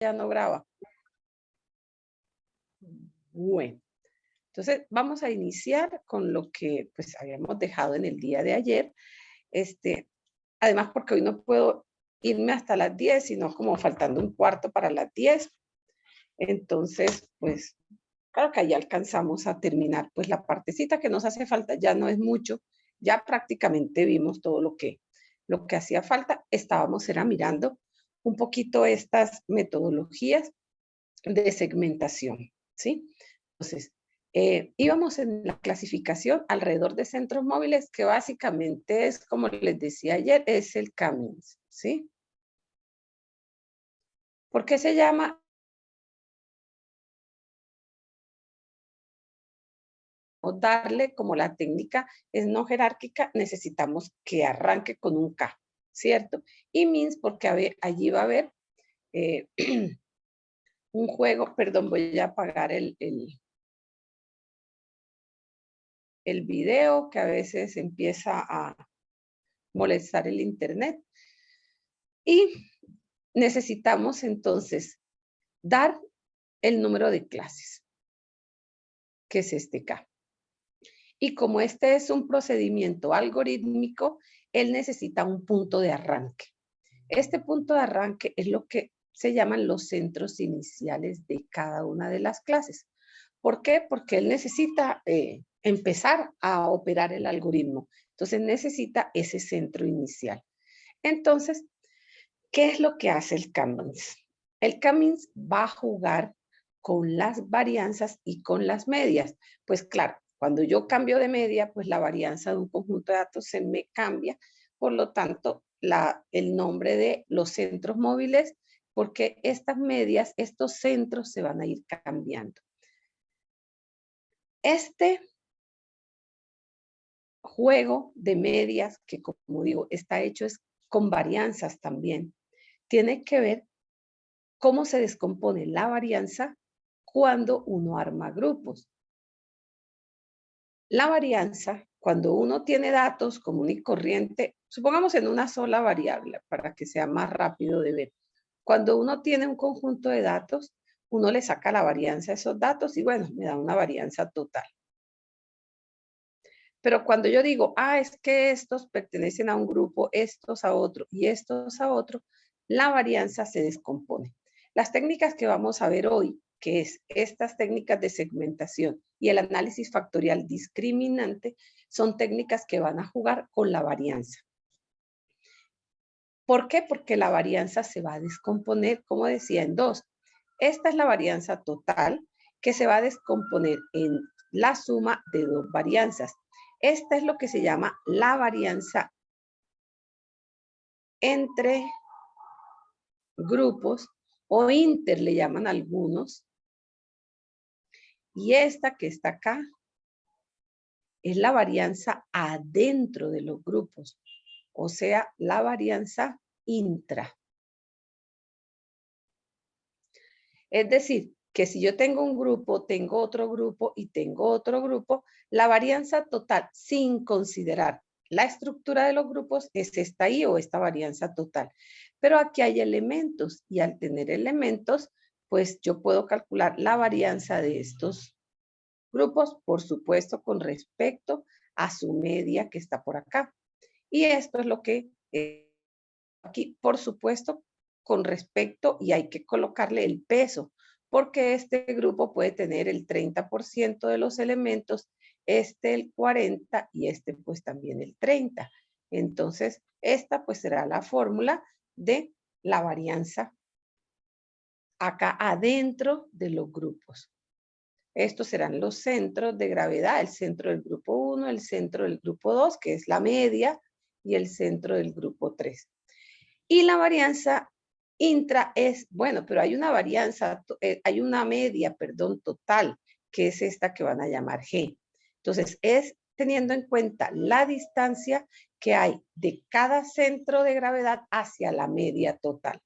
ya no graba. Bueno, entonces vamos a iniciar con lo que pues habíamos dejado en el día de ayer. Además, porque hoy no puedo irme hasta las 10, sino como faltando un cuarto para las 10. Entonces, pues, claro que ahí alcanzamos a terminar, pues la partecita que nos hace falta ya no es mucho, ya prácticamente vimos todo lo que hacía falta. Estábamos era mirando un poquito estas metodologías de segmentación, ¿sí? Entonces, íbamos en la clasificación alrededor de centros móviles, que básicamente es, como les decía ayer, es el Cummings, ¿sí? ¿Por qué se llama? O darle, como la técnica es no jerárquica, necesitamos que arranque con un K, ¿cierto? Y means, porque allí va a haber eh, un juego, perdón, voy a apagar el video, que a veces empieza a molestar el internet. Y necesitamos entonces dar el número de clases, que es este K. Y como este es un procedimiento algorítmico, él necesita un punto de arranque. Este punto de arranque es lo que se llaman los centros iniciales de cada una de las clases. ¿Por qué? Porque él necesita empezar a operar el algoritmo. Entonces necesita ese centro inicial. Entonces, ¿qué es lo que hace el Cummings? El Cummings va a jugar con las varianzas y con las medias. Pues claro, cuando yo cambio de media, pues la varianza de un conjunto de datos se me cambia. Por lo tanto, el nombre de los centros móviles, porque estas medias, estos centros se van a ir cambiando. Este juego de medias, que como digo, está hecho es con varianzas también, tiene que ver cómo se descompone la varianza cuando uno arma grupos. La varianza, cuando uno tiene datos común y corriente, supongamos en una sola variable, para que sea más rápido de ver. Cuando uno tiene un conjunto de datos, uno le saca la varianza a esos datos y bueno, me da una varianza total. Pero cuando yo digo, es que estos pertenecen a un grupo, estos a otro y estos a otro, la varianza se descompone. Las técnicas que vamos a ver hoy, que es estas técnicas de segmentación y el análisis factorial discriminante, son técnicas que van a jugar con la varianza. ¿Por qué? Porque la varianza se va a descomponer, como decía, en dos. Esta es la varianza total que se va a descomponer en la suma de dos varianzas. Esta es lo que se llama la varianza entre grupos o inter le llaman algunos. Y esta que está acá es la varianza adentro de los grupos, o sea, la varianza intra. Es decir, que si yo tengo un grupo, tengo otro grupo y tengo otro grupo, la varianza total sin considerar la estructura de los grupos es esta ahí o esta varianza total. Pero aquí hay elementos y al tener elementos, pues yo puedo calcular la varianza de estos grupos, por supuesto, con respecto a su media que está por acá. Y esto es lo que aquí, por supuesto, con respecto, y hay que colocarle el peso, porque este grupo puede tener el 30% de los elementos, este el 40% y este pues también el 30%. Entonces, esta pues será la fórmula de la varianza acá adentro de los grupos. Estos serán los centros de gravedad, el centro del grupo 1, el centro del grupo 2, que es la media, y el centro del grupo 3. Y la varianza intra es, bueno, pero hay una varianza, hay una media, perdón, total, que es esta que van a llamar G. Entonces, es teniendo en cuenta la distancia que hay de cada centro de gravedad hacia la media total.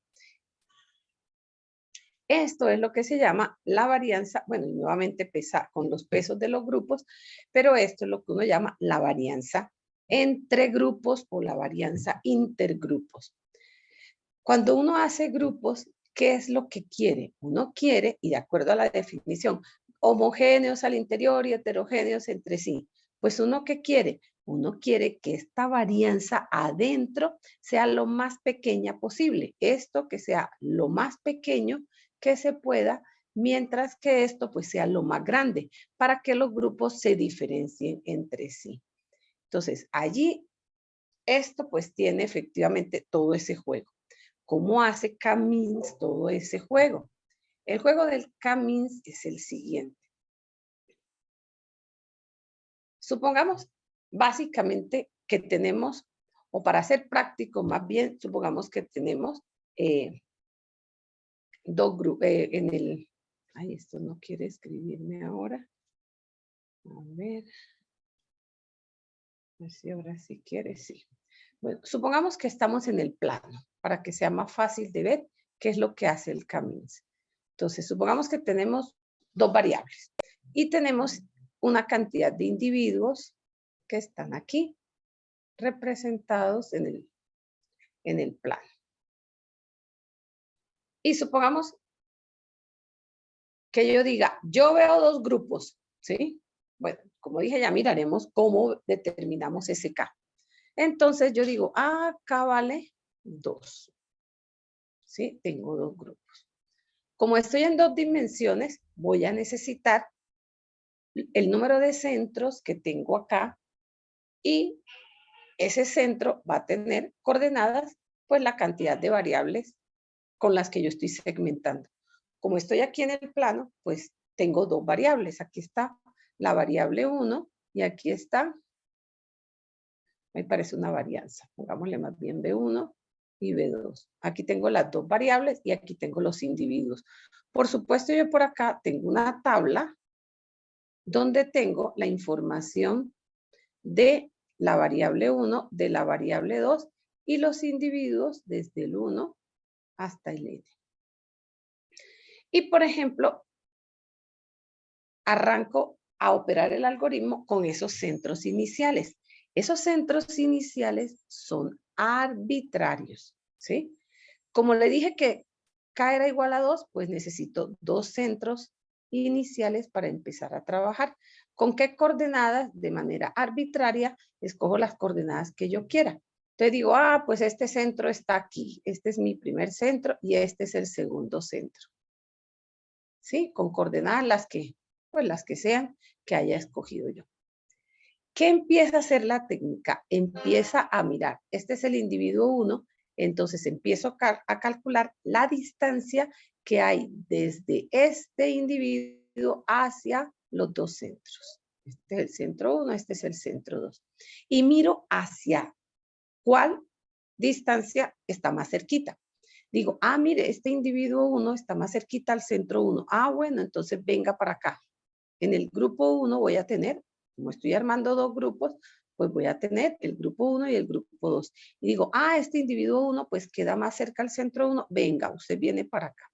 Esto es lo que se llama la varianza, bueno, y nuevamente pesa con los pesos de los grupos, pero esto es lo que uno llama la varianza entre grupos o la varianza intergrupos. Cuando uno hace grupos, ¿qué es lo que quiere? Uno quiere, y de acuerdo a la definición, homogéneos al interior y heterogéneos entre sí. Pues uno ¿qué quiere? Uno quiere que esta varianza adentro sea lo más pequeña posible. Esto que sea lo más pequeño que se pueda, mientras que esto pues sea lo más grande, para que los grupos se diferencien entre sí. Entonces, allí, esto pues tiene efectivamente todo ese juego. ¿Cómo hace K-means todo ese juego? El juego del K-means es el siguiente. Supongamos básicamente que tenemos, o para ser práctico más bien, supongamos que tenemos dos grupos en el... Ay, esto no quiere escribirme ahora. A ver si ahora sí quiere, sí. Bueno, supongamos que estamos en el plano, para que sea más fácil de ver qué es lo que hace el K-means. Entonces, supongamos que tenemos dos variables y tenemos una cantidad de individuos que están aquí representados en el plano. Y supongamos que yo diga, yo veo dos grupos, ¿sí? Bueno, como dije, ya miraremos cómo determinamos ese K. Entonces yo digo, K vale 2. ¿Sí? Tengo dos grupos. Como estoy en dos dimensiones, voy a necesitar el número de centros que tengo acá y ese centro va a tener coordenadas, pues la cantidad de variables con las que yo estoy segmentando. Como estoy aquí en el plano, pues tengo dos variables. Aquí está la variable 1 y aquí está, me parece una varianza. Pongámosle más bien B1 y B2. Aquí tengo las dos variables y aquí tengo los individuos. Por supuesto, yo por acá tengo una tabla donde tengo la información de la variable 1, de la variable 2 y los individuos desde el 1 hasta el n. Y por ejemplo, arranco a operar el algoritmo con esos centros iniciales. Esos centros iniciales son arbitrarios, ¿sí? Como le dije que K era igual a 2, pues necesito dos centros iniciales para empezar a trabajar. ¿Con qué coordenadas? De manera arbitraria, escojo las coordenadas que yo quiera. Entonces digo, pues este centro está aquí. Este es mi primer centro y este es el segundo centro. ¿Sí? Con coordenadas las que sean que haya escogido yo. ¿Qué empieza a hacer la técnica? Empieza a mirar. Este es el individuo 1, entonces empiezo a calcular la distancia que hay desde este individuo hacia los dos centros. Este es el centro 1, este es el centro 2. Y miro hacia cuál distancia está más cerquita. Digo, mire, este individuo 1 está más cerquita al centro 1. Bueno, entonces venga para acá. En el grupo 1 voy a tener, como estoy armando dos grupos, pues voy a tener el grupo 1 y el grupo 2. Y digo, este individuo 1 pues queda más cerca al centro 1. Venga, usted viene para acá.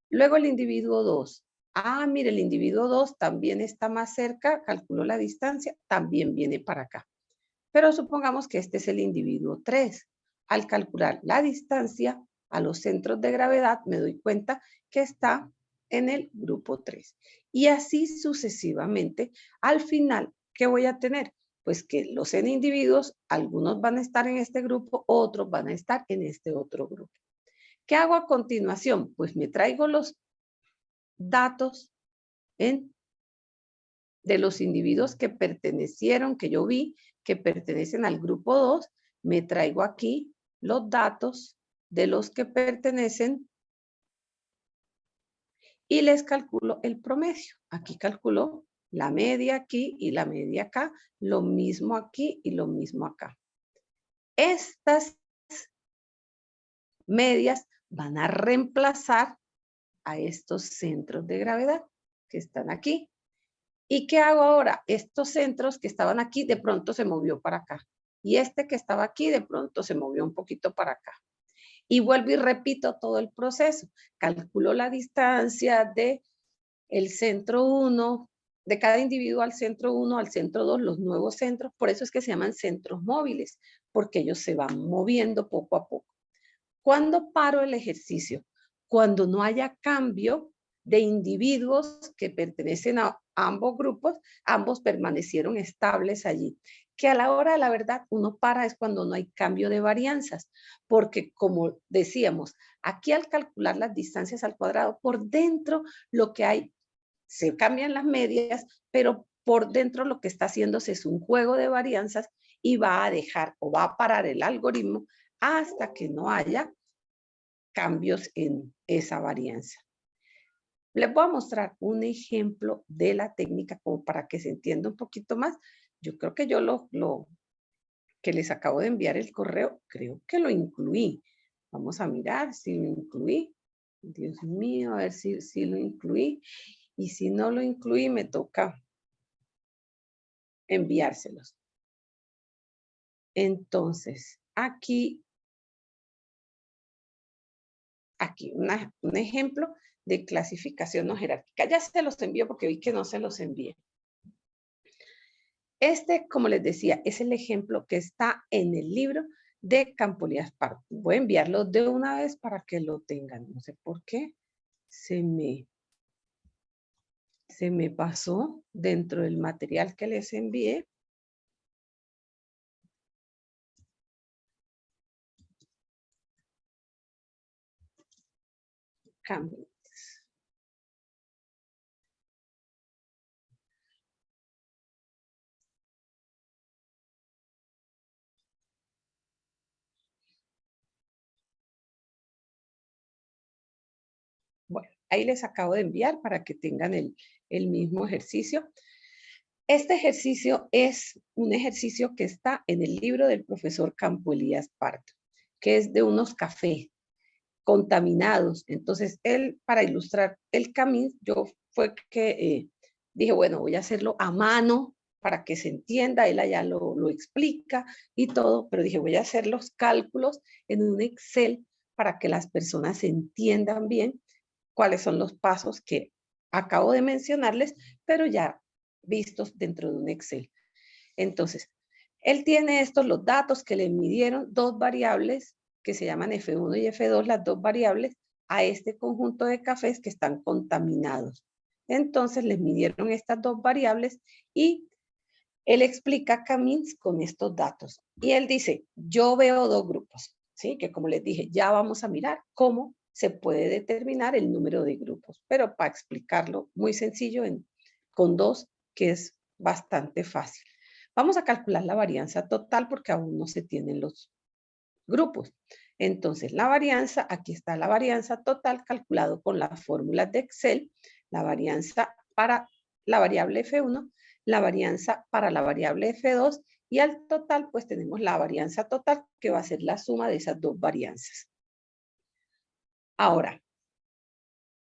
Luego el individuo 2. Mire, el individuo 2 también está más cerca, calculo la distancia, también viene para acá. Pero supongamos que este es el individuo 3. Al calcular la distancia a los centros de gravedad, me doy cuenta que está en el grupo 3. Y así sucesivamente, al final, ¿qué voy a tener? Pues que los n individuos, algunos van a estar en este grupo, otros van a estar en este otro grupo. ¿Qué hago a continuación? Pues me traigo los datos de los individuos que pertenecieron, que yo vi, que pertenecen al grupo 2, me traigo aquí los datos de los que pertenecen y les calculo el promedio. Aquí calculo la media aquí y la media acá, lo mismo aquí y lo mismo acá. Estas medias van a reemplazar a estos centros de gravedad que están aquí. ¿Y qué hago ahora? Estos centros que estaban aquí de pronto se movió para acá. Y este que estaba aquí de pronto se movió un poquito para acá. Y vuelvo y repito todo el proceso. Calculo la distancia de el centro 1, de cada individuo al centro 1, al centro 2, los nuevos centros. Por eso es que se llaman centros móviles, porque ellos se van moviendo poco a poco. ¿Cuándo paro el ejercicio? cuando no haya cambio de individuos que pertenecen a ambos grupos, ambos permanecieron estables allí. Que a la hora de la verdad uno para es cuando no hay cambio de varianzas, porque como decíamos, aquí al calcular las distancias al cuadrado, por dentro lo que hay, se cambian las medias, pero por dentro lo que está haciéndose es un juego de varianzas y va a dejar o va a parar el algoritmo hasta que no haya cambios en esa varianza. Les voy a mostrar un ejemplo de la técnica como para que se entienda un poquito más. Yo creo que yo lo que les acabo de enviar el correo, creo que lo incluí. Vamos a mirar si lo incluí. Dios mío, a ver si lo incluí. Y si no lo incluí, me toca enviárselos. Entonces, aquí un ejemplo de clasificación no jerárquica. Ya se los envío porque vi que no se los envié. Este, como les decía, es el ejemplo que está en el libro de Campolías Pardo. Voy a enviarlo de una vez para que lo tengan. No sé por qué se me pasó dentro del material que les envié. Cambio. Bueno, ahí les acabo de enviar para que tengan el mismo ejercicio. Este ejercicio es un ejercicio que está en el libro del profesor Campo Elías Pardo, que es de unos cafés contaminados. Entonces, él, para ilustrar el camino, yo fue que dije, bueno, voy a hacerlo a mano para que se entienda, él allá lo explica y todo, pero dije, voy a hacer los cálculos en un Excel para que las personas entiendan bien cuáles son los pasos que acabo de mencionarles, pero ya vistos dentro de un Excel. Entonces, él tiene estos los datos que le midieron dos variables que se llaman F1 y F2, las dos variables, a este conjunto de cafés que están contaminados. Entonces, les midieron estas dos variables y él explica Camins con estos datos. Y él dice, yo veo dos grupos, ¿sí? Que como les dije, ya vamos a mirar cómo se puede determinar el número de grupos, pero para explicarlo muy sencillo con dos, que es bastante fácil. Vamos a calcular la varianza total porque aún no se tienen los grupos. Entonces, la varianza, aquí está la varianza total calculado con las fórmulas de Excel, la varianza para la variable F1, la varianza para la variable F2 y al total pues tenemos la varianza total que va a ser la suma de esas dos varianzas. Ahora,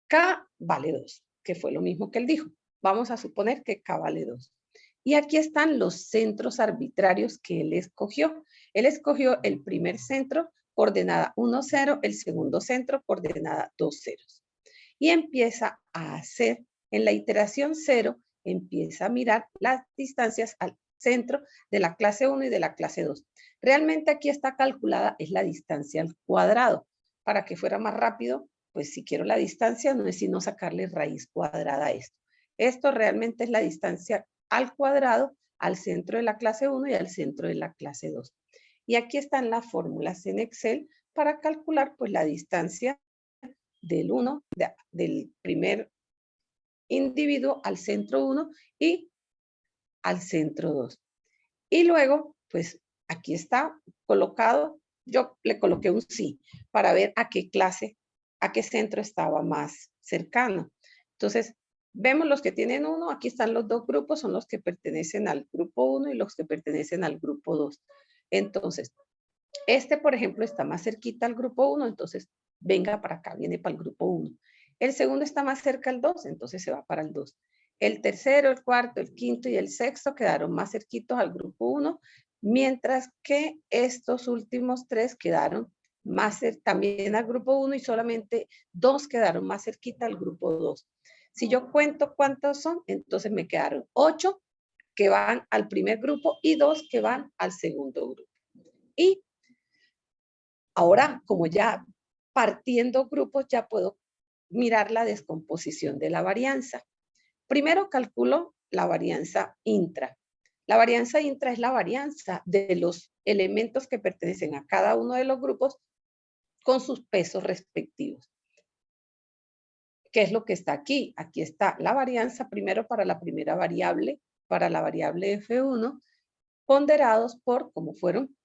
K vale 2, que fue lo mismo que él dijo. Vamos a suponer que K vale 2. Y aquí están los centros arbitrarios que él escogió. Él escogió el primer centro, coordenada 1, 0, el segundo centro, coordenada 2, 0. Y empieza a hacer, en la iteración 0, empieza a mirar las distancias al centro de la clase 1 y de la clase 2. Realmente aquí está calculada, es la distancia al cuadrado. Para que fuera más rápido, pues si quiero la distancia, no es sino sacarle raíz cuadrada a esto. Esto realmente es la distancia al cuadrado al centro de la clase 1 y al centro de la clase 2. Y aquí están las fórmulas en Excel para calcular pues la distancia del del primer individuo al centro 1 y al centro 2. Y luego, pues aquí está colocado, yo le coloqué un sí para ver a qué clase, a qué centro estaba más cercano. Entonces, vemos los que tienen 1, aquí están los dos grupos, son los que pertenecen al grupo 1 y los que pertenecen al grupo 2. Entonces, este, por ejemplo, está más cerquita al grupo 1, entonces venga para acá, viene para el grupo 1. El segundo está más cerca al 2, entonces se va para el 2. El tercero, el cuarto, el quinto y el sexto quedaron más cerquitos al grupo 1, mientras que estos últimos 3 quedaron más también al grupo 1 y solamente 2 quedaron más cerquita al grupo 2. Si yo cuento cuántos son, entonces me quedaron 8 que van al primer grupo y 2 que van al segundo grupo. Y ahora, como ya partiendo grupos ya puedo mirar la descomposición de la varianza. Primero calculo la varianza intra. La varianza intra es la varianza de los elementos que pertenecen a cada uno de los grupos con sus pesos respectivos. ¿Qué es lo que está aquí? Aquí está la varianza primero para la primera variable, para la variable F1, ponderados por, como fueron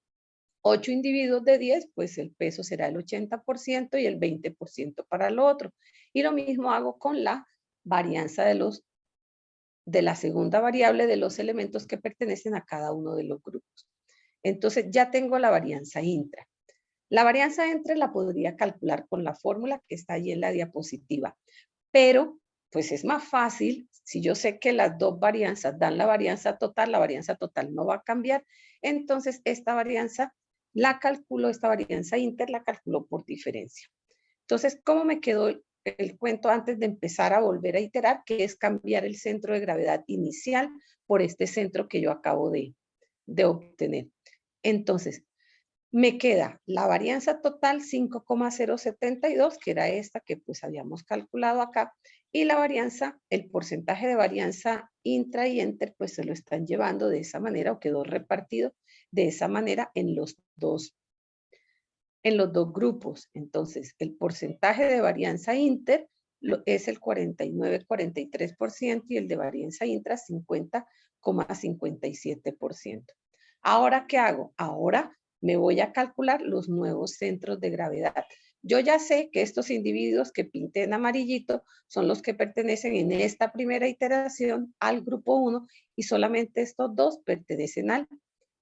8 individuos de 10, pues el peso será el 80% y el 20% para lo otro. Y lo mismo hago con la varianza de la segunda variable de los elementos que pertenecen a cada uno de los grupos. Entonces ya tengo la varianza intra. La varianza entre la podría calcular con la fórmula que está ahí en la diapositiva, pero pues es más fácil si yo sé que las dos varianzas dan la varianza total no va a cambiar, entonces esta varianza la calculo, esta varianza inter la calculo por diferencia. Entonces, ¿cómo me quedó el cuento antes de empezar a volver a iterar? Que es cambiar el centro de gravedad inicial por este centro que yo acabo de obtener. Entonces, me queda la varianza total 5,072, que era esta que pues habíamos calculado acá, y la varianza, el porcentaje de varianza intra y enter, pues se lo están llevando de esa manera o quedó repartido de esa manera en los dos grupos. Entonces, el porcentaje de varianza inter es el 49,43% y el de varianza intra 50,57%. Ahora, ¿qué hago? Ahora me voy a calcular los nuevos centros de gravedad. Yo ya sé que estos individuos que pinté en amarillito son los que pertenecen en esta primera iteración al grupo 1 y solamente estos dos pertenecen al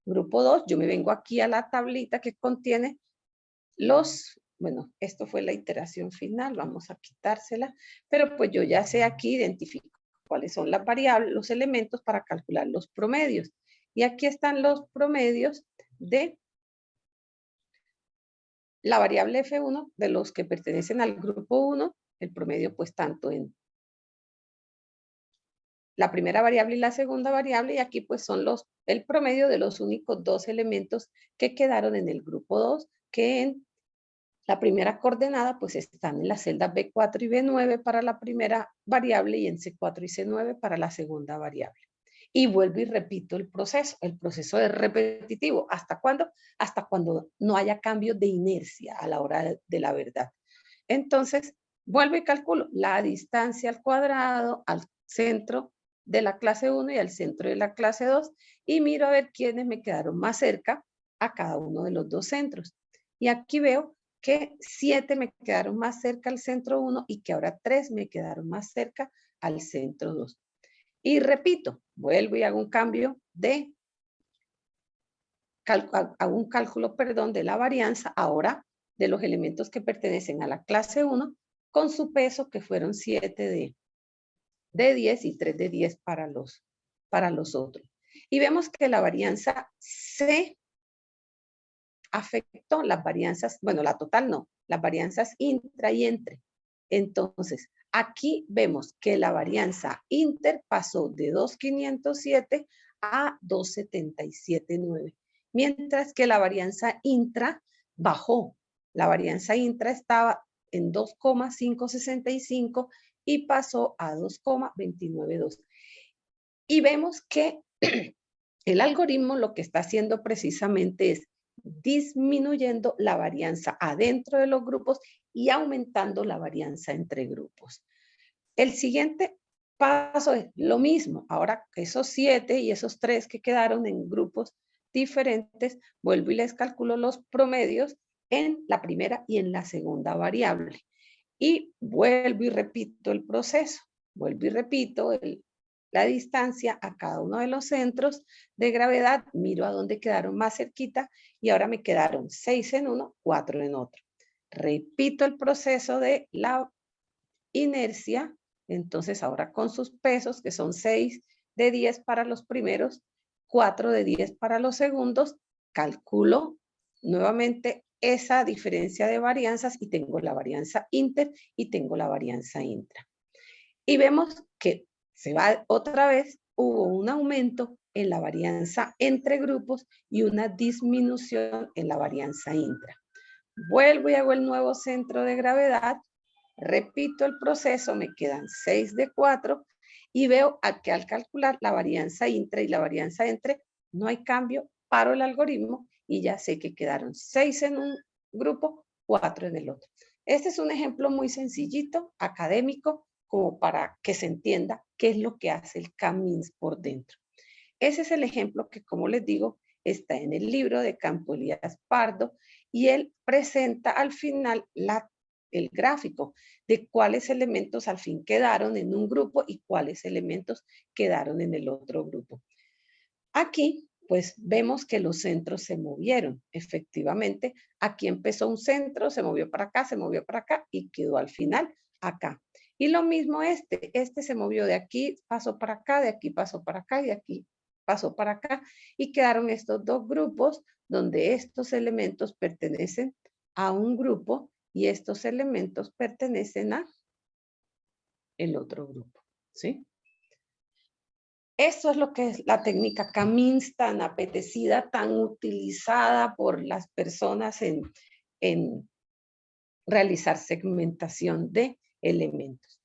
grupo 2. Yo me vengo aquí a la tablita que contiene bueno, esto fue la iteración final, vamos a quitársela, pero pues yo ya sé aquí, identifico cuáles son las variables, los elementos para calcular los promedios. Y aquí están los promedios de la variable F1 de los que pertenecen al grupo 1, el promedio pues tanto en la primera variable y la segunda variable, y aquí pues son el promedio de los únicos dos elementos que quedaron en el grupo 2, que en la primera coordenada pues están en las celdas B4 y B9 para la primera variable y en C4 y C9 para la segunda variable. Y vuelvo y repito el proceso es repetitivo. ¿Hasta cuándo? Hasta cuando no haya cambio de inercia a la hora de la verdad. Entonces, vuelvo y calculo la distancia al cuadrado al centro de la clase 1 y al centro de la clase 2 y miro a ver quiénes me quedaron más cerca a cada uno de los dos centros. Y aquí veo que 7 me quedaron más cerca al centro 1 y que ahora 3 me quedaron más cerca al centro 2. Y repito, vuelvo y hago un cambio hago un cálculo, de la varianza ahora de los elementos que pertenecen a la clase 1 con su peso que fueron 7 de 10 y 3 de 10 para los otros. Y vemos que la varianza se afectó las varianzas, bueno, la total no, las varianzas intra y entre. Entonces, aquí vemos que la varianza inter pasó de 2,507 a 2,779, mientras que la varianza intra bajó. La varianza intra estaba en 2,565 y pasó a 2,292. Y vemos que el algoritmo lo que está haciendo precisamente es disminuyendo la varianza adentro de los grupos y aumentando la varianza entre grupos. El siguiente paso es lo mismo. Ahora esos 7 y esos 3 que quedaron en grupos diferentes, vuelvo y les calculo los promedios en la primera y en la segunda variable. Y vuelvo y repito el proceso. Vuelvo y repito la distancia a cada uno de los centros de gravedad, miro a dónde quedaron más cerquita y ahora me quedaron 6 en uno, 4 en otro. Repito el proceso de la inercia, entonces ahora con sus pesos, que son 6 de 10 para los primeros, 4 de 10 para los segundos, calculo nuevamente esa diferencia de varianzas y tengo la varianza inter y tengo la varianza intra. Y vemos que se va otra vez, hubo un aumento en la varianza entre grupos y una disminución en la varianza intra. Vuelvo y hago el nuevo centro de gravedad, repito el proceso, me quedan 6 de 4 y veo que al calcular la varianza intra y la varianza entre, no hay cambio, paro el algoritmo y ya sé que quedaron 6 en un grupo, 4 en el otro. Este es un ejemplo muy sencillito, académico, como para que se entienda qué es lo que hace el K-means por dentro. Ese es el ejemplo que, como les digo, está en el libro de Campo Elías Pardo y él presenta al final el gráfico de cuáles elementos al fin quedaron en un grupo y cuáles elementos quedaron en el otro grupo. Aquí, pues vemos que los centros se movieron. Efectivamente, aquí empezó un centro, se movió para acá y quedó al final acá. Y lo mismo este se movió de aquí, pasó para acá, de aquí pasó para acá y de aquí pasó para acá. Y quedaron estos dos grupos donde estos elementos pertenecen a un grupo y estos elementos pertenecen a el otro grupo, ¿sí? Eso es lo que es la técnica K-means tan apetecida, tan utilizada por las personas en realizar segmentación de elementos.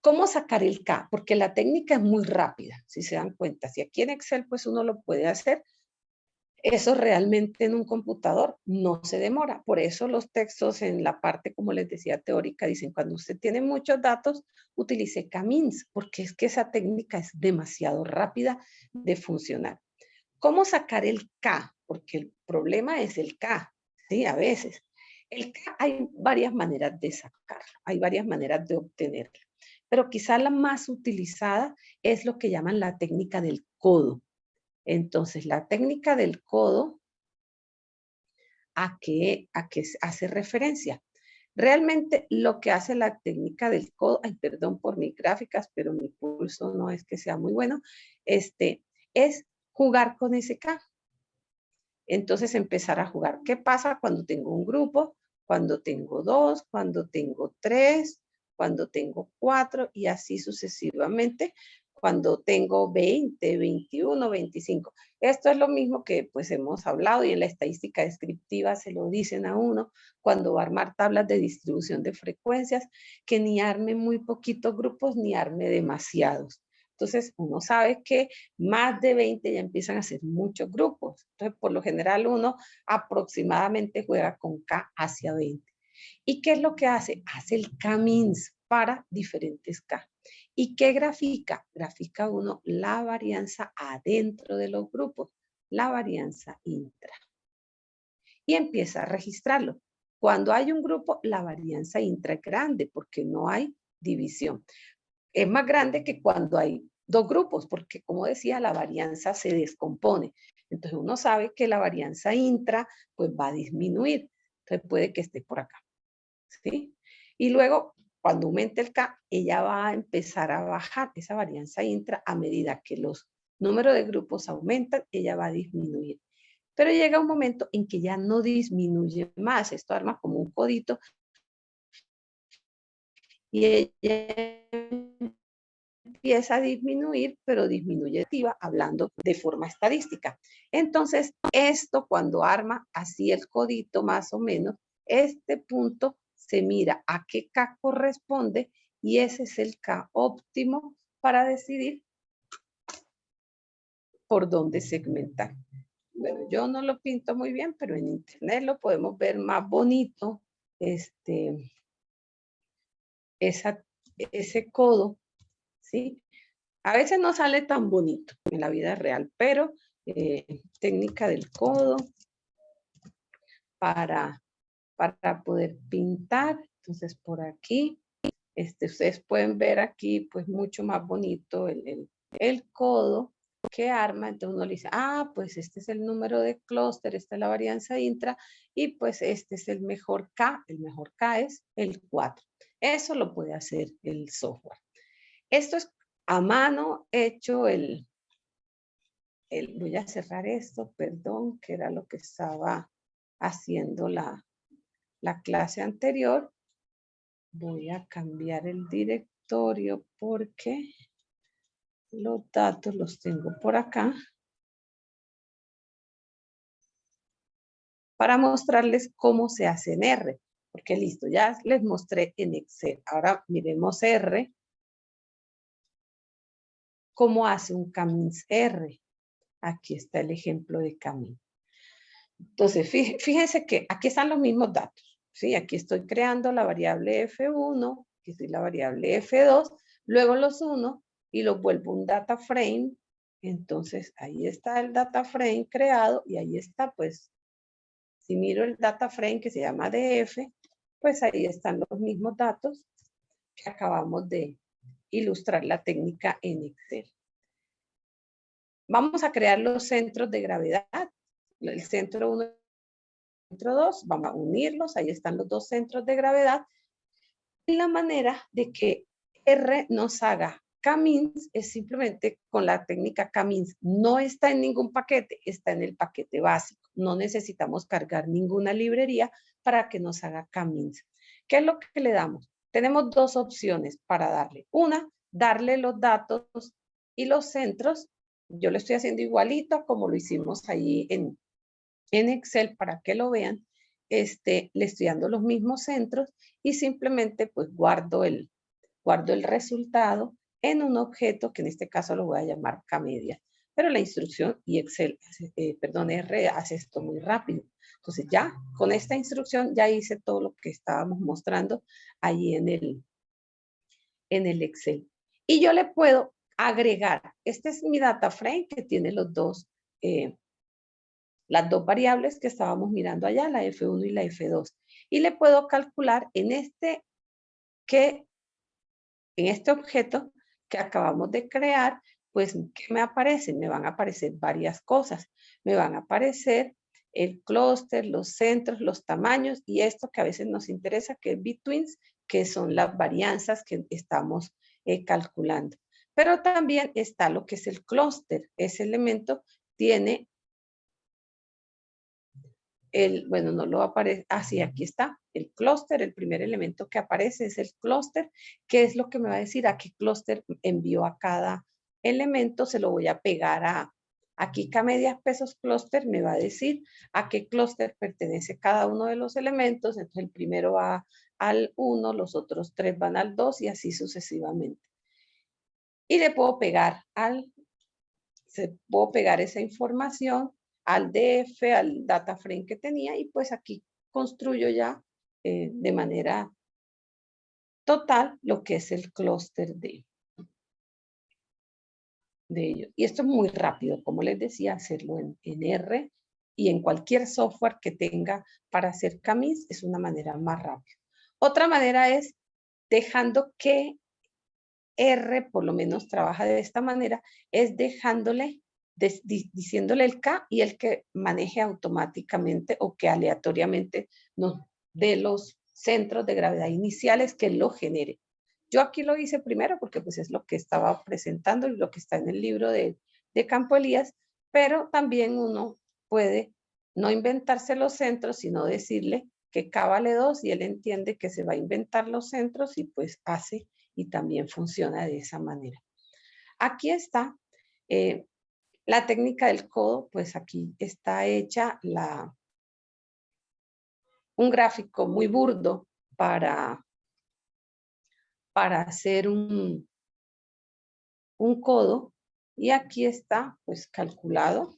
¿Cómo sacar el K? Porque la técnica es muy rápida, si se dan cuenta. Si aquí en Excel pues uno lo puede hacer, eso realmente en un computador no se demora. Por eso los textos en la parte, como les decía, teórica, dicen, cuando usted tiene muchos datos, utilice K-means, porque es que esa técnica es demasiado rápida de funcionar. ¿Cómo sacar el K? Porque el problema es el K, ¿sí? A veces. El K hay varias maneras de sacarlo, hay varias maneras de obtenerlo, pero quizá la más utilizada es lo que llaman la técnica del codo. Entonces, la técnica del codo, ¿a qué hace referencia? Realmente lo que hace la técnica del codo, ay, perdón por mis gráficas, pero mi pulso no es que sea muy bueno, es jugar con ese K. Entonces empezar a jugar. ¿Qué pasa cuando tengo un grupo? Cuando tengo 2, cuando tengo 3, cuando tengo 4 y así sucesivamente cuando tengo 20, 21, 25. Esto es lo mismo que pues hemos hablado y en la estadística descriptiva se lo dicen a uno cuando va a armar tablas de distribución de frecuencias, que ni arme muy poquitos grupos ni arme demasiados. Entonces, uno sabe que más de 20 ya empiezan a ser muchos grupos. Entonces, por lo general, uno aproximadamente juega con K hacia 20. ¿Y qué es lo que hace? Hace el K-means para diferentes K. ¿Y qué grafica? Grafica uno la varianza adentro de los grupos, la varianza intra. Y empieza a registrarlo. Cuando hay un grupo, la varianza intra es grande porque no hay división. Es más grande que cuando hay dos grupos, porque como decía, la varianza se descompone. Entonces uno sabe que la varianza intra pues va a disminuir. Entonces puede que esté por acá. ¿Sí? Y luego, cuando aumente el K, ella va a empezar a bajar esa varianza intra a medida que los números de grupos aumentan, ella va a disminuir. Pero llega un momento en que ya no disminuye más. Esto arma como un codito y ella empieza a disminuir, pero disminuye hablando de forma estadística. Entonces, esto cuando arma así el codito más o menos, este punto se mira a qué K corresponde y ese es el K óptimo para decidir por dónde segmentar. Bueno, yo no lo pinto muy bien, pero en internet lo podemos ver más bonito, ese codo, ¿sí? A veces no sale tan bonito en la vida real, pero técnica del codo para poder pintar. Entonces, por aquí, ustedes pueden ver aquí, pues, mucho más bonito el codo que arma. Entonces, uno le dice, ah, pues, este es el número de clúster, esta es la varianza intra, y pues, este es el mejor K es el 4. Eso lo puede hacer el software. Esto es a mano hecho voy a cerrar esto, perdón, que era lo que estaba haciendo la clase anterior. Voy a cambiar el directorio porque los datos los tengo por acá para mostrarles cómo se hace en R. Porque listo, ya les mostré en Excel. Ahora miremos R. ¿Cómo hace un Camins R? Aquí está el ejemplo de Camins. Entonces, fíjense que aquí están los mismos datos. ¿Sí? Aquí estoy creando la variable F1, aquí estoy la variable F2, luego los uno y los vuelvo un data frame. Entonces, ahí está el data frame creado y ahí está, pues, si miro el data frame que se llama DF, pues ahí están los mismos datos que acabamos de ilustrar la técnica en Excel. Vamos a crear los centros de gravedad. El centro 1 y el centro 2, vamos a unirlos, ahí están los dos centros de gravedad. Y la manera de que R nos haga Camins es simplemente con la técnica Camins. No está en ningún paquete, está en el paquete básico. No necesitamos cargar ninguna librería para que nos haga Camins. ¿Qué es lo que le damos? Tenemos dos opciones para darle. Una, darle los datos y los centros. Yo lo estoy haciendo igualito como lo hicimos ahí en Excel para que lo vean. Le estoy dando los mismos centros y simplemente pues guardo el resultado en un objeto que en este caso lo voy a llamar Kmedia. Pero la instrucción y Excel, R hace esto muy rápido. Entonces ya con esta instrucción ya hice todo lo que estábamos mostrando ahí en el Excel. Y yo le puedo agregar, este es mi data frame que tiene las dos variables que estábamos mirando allá, la F1 y la F2. Y le puedo calcular en este objeto que acabamos de crear, pues, ¿qué me aparece? Me van a aparecer varias cosas. Me van a aparecer el clúster, los centros, los tamaños y esto que a veces nos interesa, que es betweens, que son las varianzas que estamos calculando. Pero también está lo que es el clúster. Ese elemento tiene bueno, no lo aparece, sí, aquí está, el clúster, el primer elemento que aparece es el clúster, que es lo que me va a decir a qué clúster envió a cada elemento, se lo voy a pegar aquí Kmedia pesos clúster, me va a decir a qué clúster pertenece cada uno de los elementos, entonces el primero va al 1, los otros 3 van al 2 y así sucesivamente. Y le puedo pegar puedo pegar esa información al DF, al data frame que tenía y pues aquí construyo ya de manera total lo que es el clúster de ellos. Y esto es muy rápido, como les decía, hacerlo en R y en cualquier software que tenga para hacer Camins es una manera más rápida. Otra manera es dejando que R, por lo menos trabaja de esta manera, es dejándole diciéndole el K y el que maneje automáticamente o que aleatoriamente nos dé los centros de gravedad iniciales que lo genere. Yo aquí lo hice primero porque pues es lo que estaba presentando y lo que está en el libro de Campo Elías, pero también uno puede no inventarse los centros, sino decirle que K vale 2 y él entiende que se va a inventar los centros y pues hace y también funciona de esa manera. Aquí está la técnica del codo, pues aquí está hecha un gráfico muy burdo para hacer un codo y aquí está pues calculado.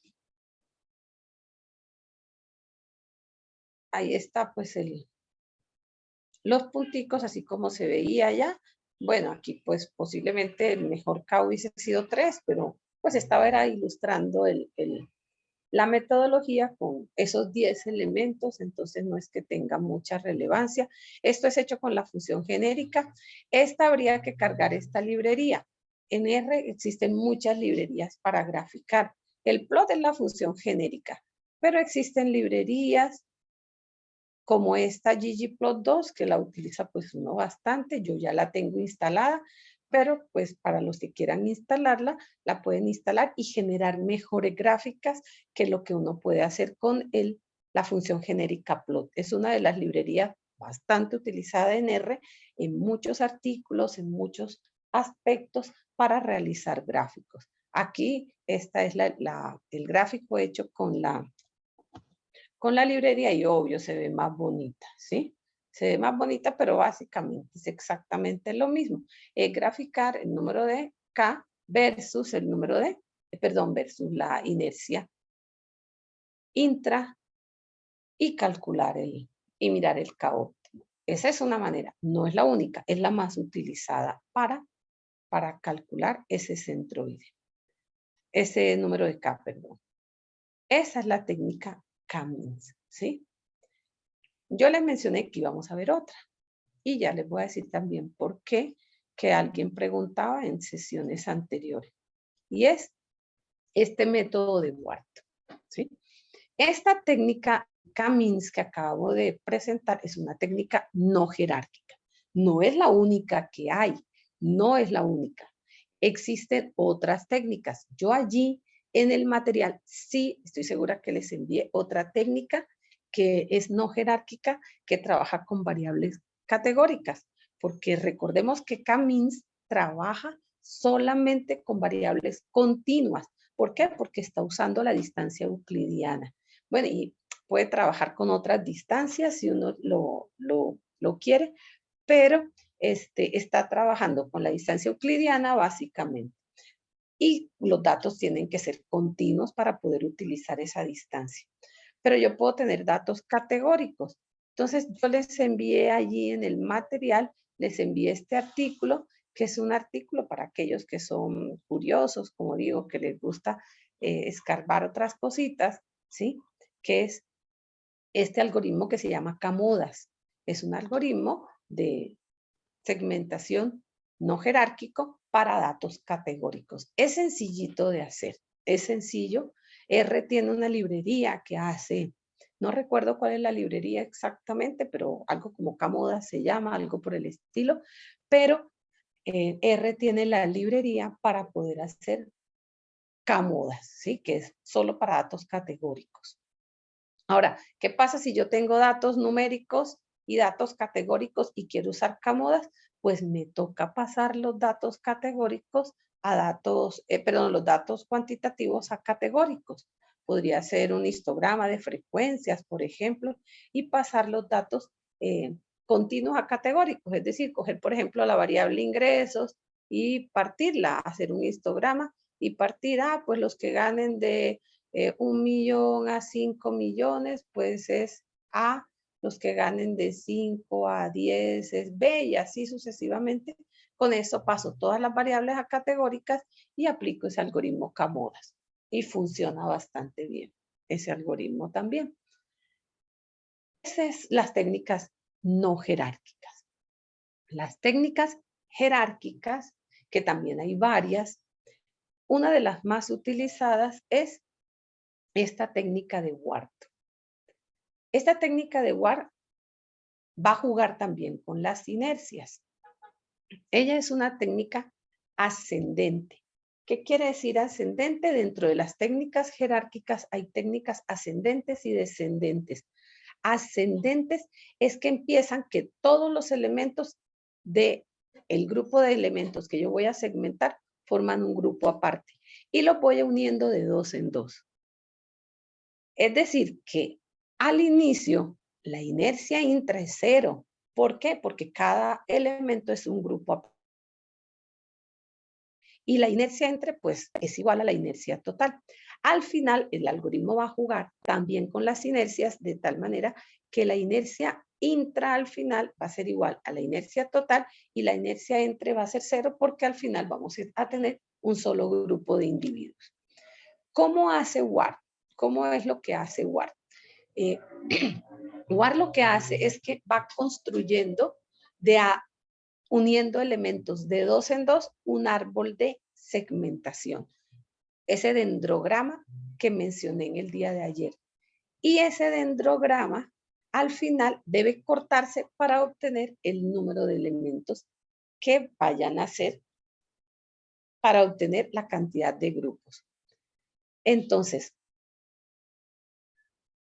Ahí está pues los punticos así como se veía ya. Bueno, aquí pues posiblemente el mejor K hubiese sido 3, pero pues era ilustrando la metodología con esos 10 elementos, entonces no es que tenga mucha relevancia. Esto es hecho con la función genérica. Esta habría que cargar esta librería. En R existen muchas librerías para graficar. El plot es la función genérica, pero existen librerías como esta ggplot2, que la utiliza pues uno bastante. Yo ya la tengo instalada, pero pues para los que quieran instalarla, la pueden instalar y generar mejores gráficas que lo que uno puede hacer con la función genérica plot. Es una de las librerías bastante utilizada en R, en muchos artículos, en muchos aspectos para realizar gráficos. Aquí esta es el gráfico hecho con con la librería y obvio se ve más bonita, ¿sí? Se ve más bonita, pero básicamente es exactamente lo mismo. Es graficar el número de K versus el número de, versus la inercia intra y calcular y mirar el K óptimo. Esa es una manera, no es la única, es la más utilizada para calcular ese centroide, ese número de K, perdón. Esa es la técnica Cummings, ¿sí? Yo les mencioné que íbamos a ver otra y ya les voy a decir también por qué, que alguien preguntaba en sesiones anteriores. Y es este método de Ward, ¿sí? Esta técnica Cummings que acabo de presentar es una técnica no jerárquica. No es la única que hay, no es la única. Existen otras técnicas. Yo allí en el material sí estoy segura que les envié otra técnica que es no jerárquica, que trabaja con variables categóricas, porque recordemos que Cummings trabaja solamente con variables continuas. ¿Por qué? Porque está usando la distancia euclidiana. Bueno, y puede trabajar con otras distancias si uno lo quiere, pero está trabajando con la distancia euclidiana básicamente. Y los datos tienen que ser continuos para poder utilizar esa distancia. Pero yo puedo tener datos categóricos. Entonces, yo les envié allí en el material, les envié este artículo, que es un artículo para aquellos que son curiosos, como digo, que les gusta escarbar otras cositas, ¿sí? Que es este algoritmo que se llama Camodas. Es un algoritmo de segmentación no jerárquico para datos categóricos. Es sencillito de hacer, es sencillo. R tiene una librería que hace, no recuerdo cuál es la librería exactamente, pero algo como Camodas se llama, algo por el estilo, pero R tiene la librería para poder hacer Camodas, ¿sí? Que es solo para datos categóricos. Ahora, ¿qué pasa si yo tengo datos numéricos y datos categóricos y quiero usar Camodas? Pues me toca pasar los datos categóricos a datos, los datos cuantitativos a categóricos. Podría ser un histograma de frecuencias, por ejemplo, y pasar los datos continuos a categóricos. Es decir, coger, por ejemplo, la variable ingresos y partirla, hacer un histograma y partir, pues los que ganen de 1 millón a 5 millones, pues es A, los que ganen de 5 a 10 es B y así sucesivamente. Con eso paso todas las variables a categóricas y aplico ese algoritmo Camodas. Y funciona bastante bien ese algoritmo también. Esas son las técnicas no jerárquicas. Las técnicas jerárquicas, que también hay varias, una de las más utilizadas es esta técnica de Ward. Esta técnica de Ward va a jugar también con las inercias. Ella es una técnica ascendente. ¿Qué quiere decir ascendente? Dentro de las técnicas jerárquicas hay técnicas ascendentes y descendentes. Ascendentes es que empiezan que todos los elementos del grupo de elementos que yo voy a segmentar forman un grupo aparte y lo voy uniendo de dos en dos. Es decir, que al inicio la inercia intra es 0. ¿Por qué? Porque cada elemento es un grupo. Y la inercia entre, pues, es igual a la inercia total. Al final, el algoritmo va a jugar también con las inercias de tal manera que la inercia intra al final va a ser igual a la inercia total y la inercia entre va a ser 0 porque al final vamos a tener un solo grupo de individuos. ¿Cómo hace Ward? ¿Cómo es lo que hace Ward? Ward lo que hace es que va construyendo uniendo elementos de dos en dos un árbol de segmentación. Ese dendrograma que mencioné en el día de ayer. Y ese dendrograma al final debe cortarse para obtener el número de elementos que vayan a ser para obtener la cantidad de grupos. Entonces,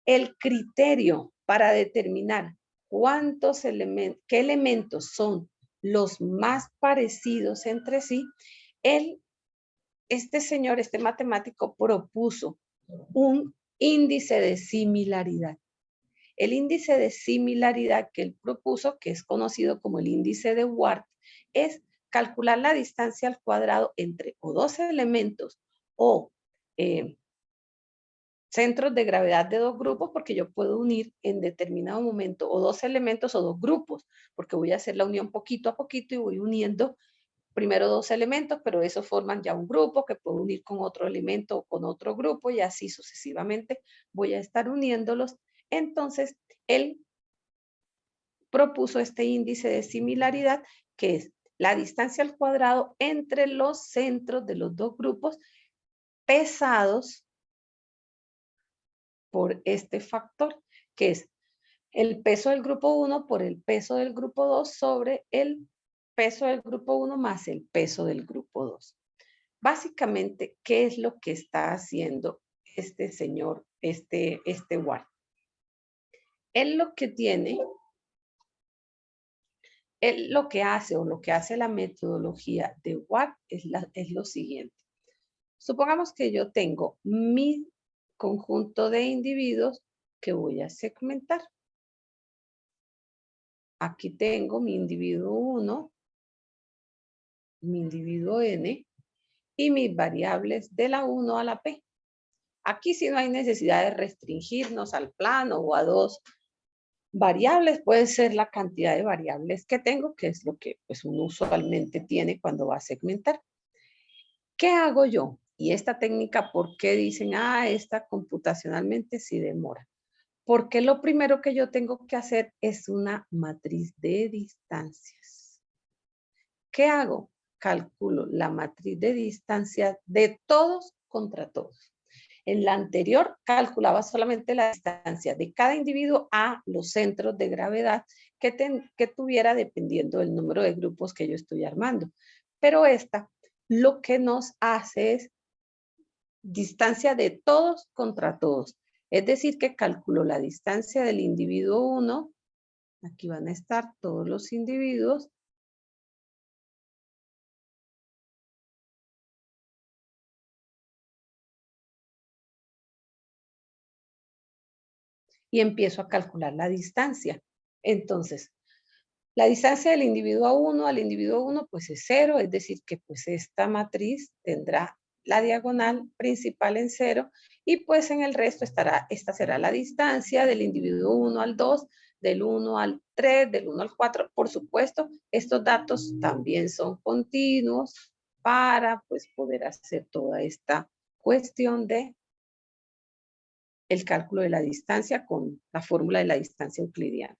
el criterio para determinar qué elementos son los más parecidos entre sí, este señor, este matemático, propuso un índice de similaridad. El índice de similaridad que él propuso, que es conocido como el índice de Ward, es calcular la distancia al cuadrado entre o dos elementos o centros de gravedad de dos grupos, porque yo puedo unir en determinado momento o dos elementos o dos grupos, porque voy a hacer la unión poquito a poquito y voy uniendo primero dos elementos, pero esos forman ya un grupo que puedo unir con otro elemento o con otro grupo y así sucesivamente voy a estar uniéndolos. Entonces, él propuso este índice de similaridad, que es la distancia al cuadrado entre los centros de los dos grupos pesados por este factor, que es el peso del grupo 1 por el peso del grupo 2 sobre el peso del grupo 1 más el peso del grupo 2. Básicamente, ¿qué es lo que está haciendo este señor, este Ward? Él lo que tiene, él lo que hace o lo que hace la metodología de Ward es lo siguiente. Supongamos que yo tengo mi conjunto de individuos que voy a segmentar. Aquí tengo mi individuo 1, mi individuo n y mis variables de la 1 a la p. Aquí sí no hay necesidad de restringirnos al plano o a dos variables. Puede ser la cantidad de variables que tengo, que es lo que pues, uno usualmente tiene cuando va a segmentar. ¿Qué hago yo? Y esta técnica, ¿por qué dicen, esta computacionalmente sí demora? Porque lo primero que yo tengo que hacer es una matriz de distancias. ¿Qué hago? Calculo la matriz de distancia de todos contra todos. En la anterior calculaba solamente la distancia de cada individuo a los centros de gravedad que tuviera dependiendo del número de grupos que yo estoy armando. Pero esta lo que nos hace es distancia de todos contra todos. Es decir, que calculo la distancia del individuo 1. Aquí van a estar todos los individuos. Y empiezo a calcular la distancia. Entonces, la distancia del individuo 1 al individuo 1 pues es 0, es decir que pues esta matriz tendrá la diagonal principal en 0 y pues en el resto esta será la distancia del individuo 1 al 2, del 1 al 3, del 1 al 4. Por supuesto, estos datos también son continuos para pues poder hacer toda esta cuestión de el cálculo de la distancia con la fórmula de la distancia euclidiana.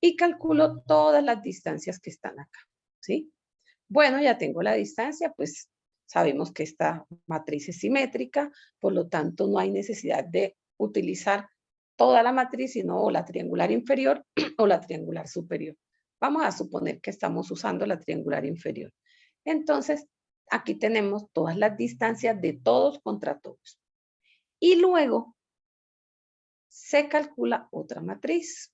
Y calculo todas las distancias que están acá, ¿sí? Bueno, ya tengo la distancia, pues sabemos que esta matriz es simétrica, por lo tanto no hay necesidad de utilizar toda la matriz, sino o la triangular inferior o la triangular superior. Vamos a suponer que estamos usando la triangular inferior. Entonces, aquí tenemos todas las distancias de todos contra todos. Y luego se calcula otra matriz,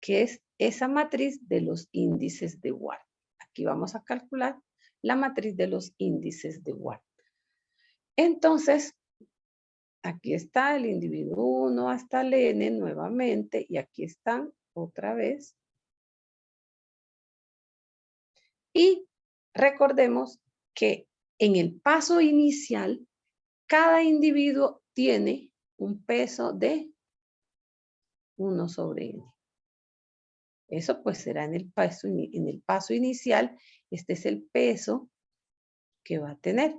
que es esa matriz de los índices de Ward. Aquí vamos a calcular la matriz de los índices de Ward. Entonces, aquí está el individuo 1 hasta el n nuevamente y aquí están otra vez. Y recordemos que en el paso inicial, cada individuo tiene un peso de 1 sobre n. Eso pues será en el paso inicial, este es el peso que va a tener.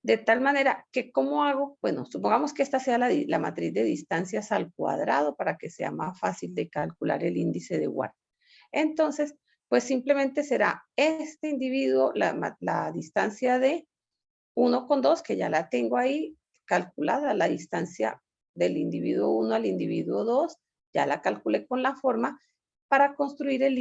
De tal manera que, ¿cómo hago? Bueno, supongamos que esta sea la matriz de distancias al cuadrado para que sea más fácil de calcular el índice de Ward. Entonces, pues simplemente será este individuo, la distancia de 1 con 2, que ya la tengo ahí calculada, la distancia del individuo 1 al individuo 2, ya la calculé con la forma. Para construir el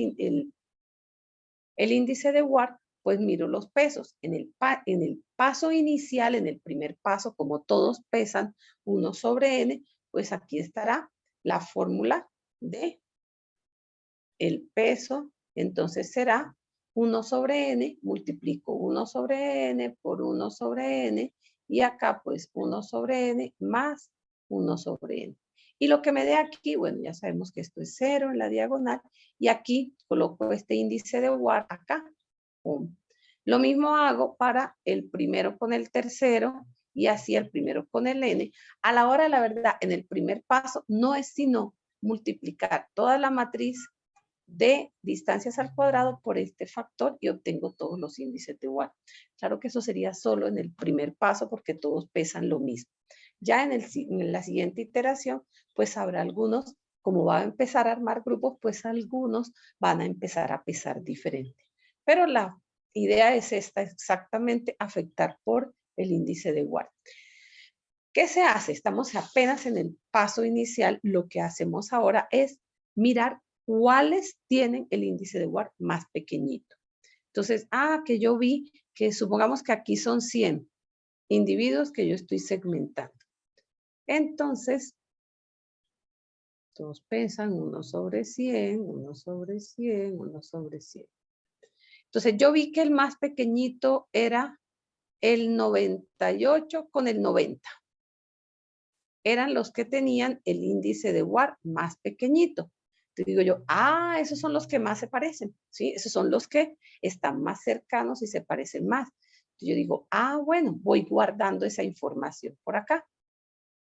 índice de Ward, pues miro los pesos. En el paso inicial, en el primer paso, como todos pesan 1 sobre n, pues aquí estará la fórmula de el peso. Entonces será 1 sobre n, multiplico 1 sobre n por 1 sobre n, y acá pues 1 sobre n más 1 sobre n. Y lo que me dé aquí, bueno, ya sabemos que esto es 0 en la diagonal. Y aquí coloco este índice de Ward acá. Pum. Lo mismo hago para el primero con el tercero y así el primero con el n. A la hora de la verdad, en el primer paso no es sino multiplicar toda la matriz de distancias al cuadrado por este factor y obtengo todos los índices de Ward. Claro que eso sería solo en el primer paso porque todos pesan lo mismo. Ya en la siguiente iteración, pues habrá algunos, como va a empezar a armar grupos, pues algunos van a empezar a pesar diferente. Pero la idea es esta, exactamente afectar por el índice de Ward. ¿Qué se hace? Estamos apenas en el paso inicial. Lo que hacemos ahora es mirar cuáles tienen el índice de Ward más pequeñito. Entonces, que yo vi que supongamos que aquí son 100 individuos que yo estoy segmentando. Entonces, todos pesan 1 sobre 100, 1 sobre 100, 1 sobre 100. Entonces, yo vi que el más pequeñito era el 98 con el 90. Eran los que tenían el índice de Ward más pequeñito. Te digo yo, esos son los que más se parecen, ¿sí? Esos son los que están más cercanos y se parecen más. Entonces yo digo, bueno, voy guardando esa información por acá.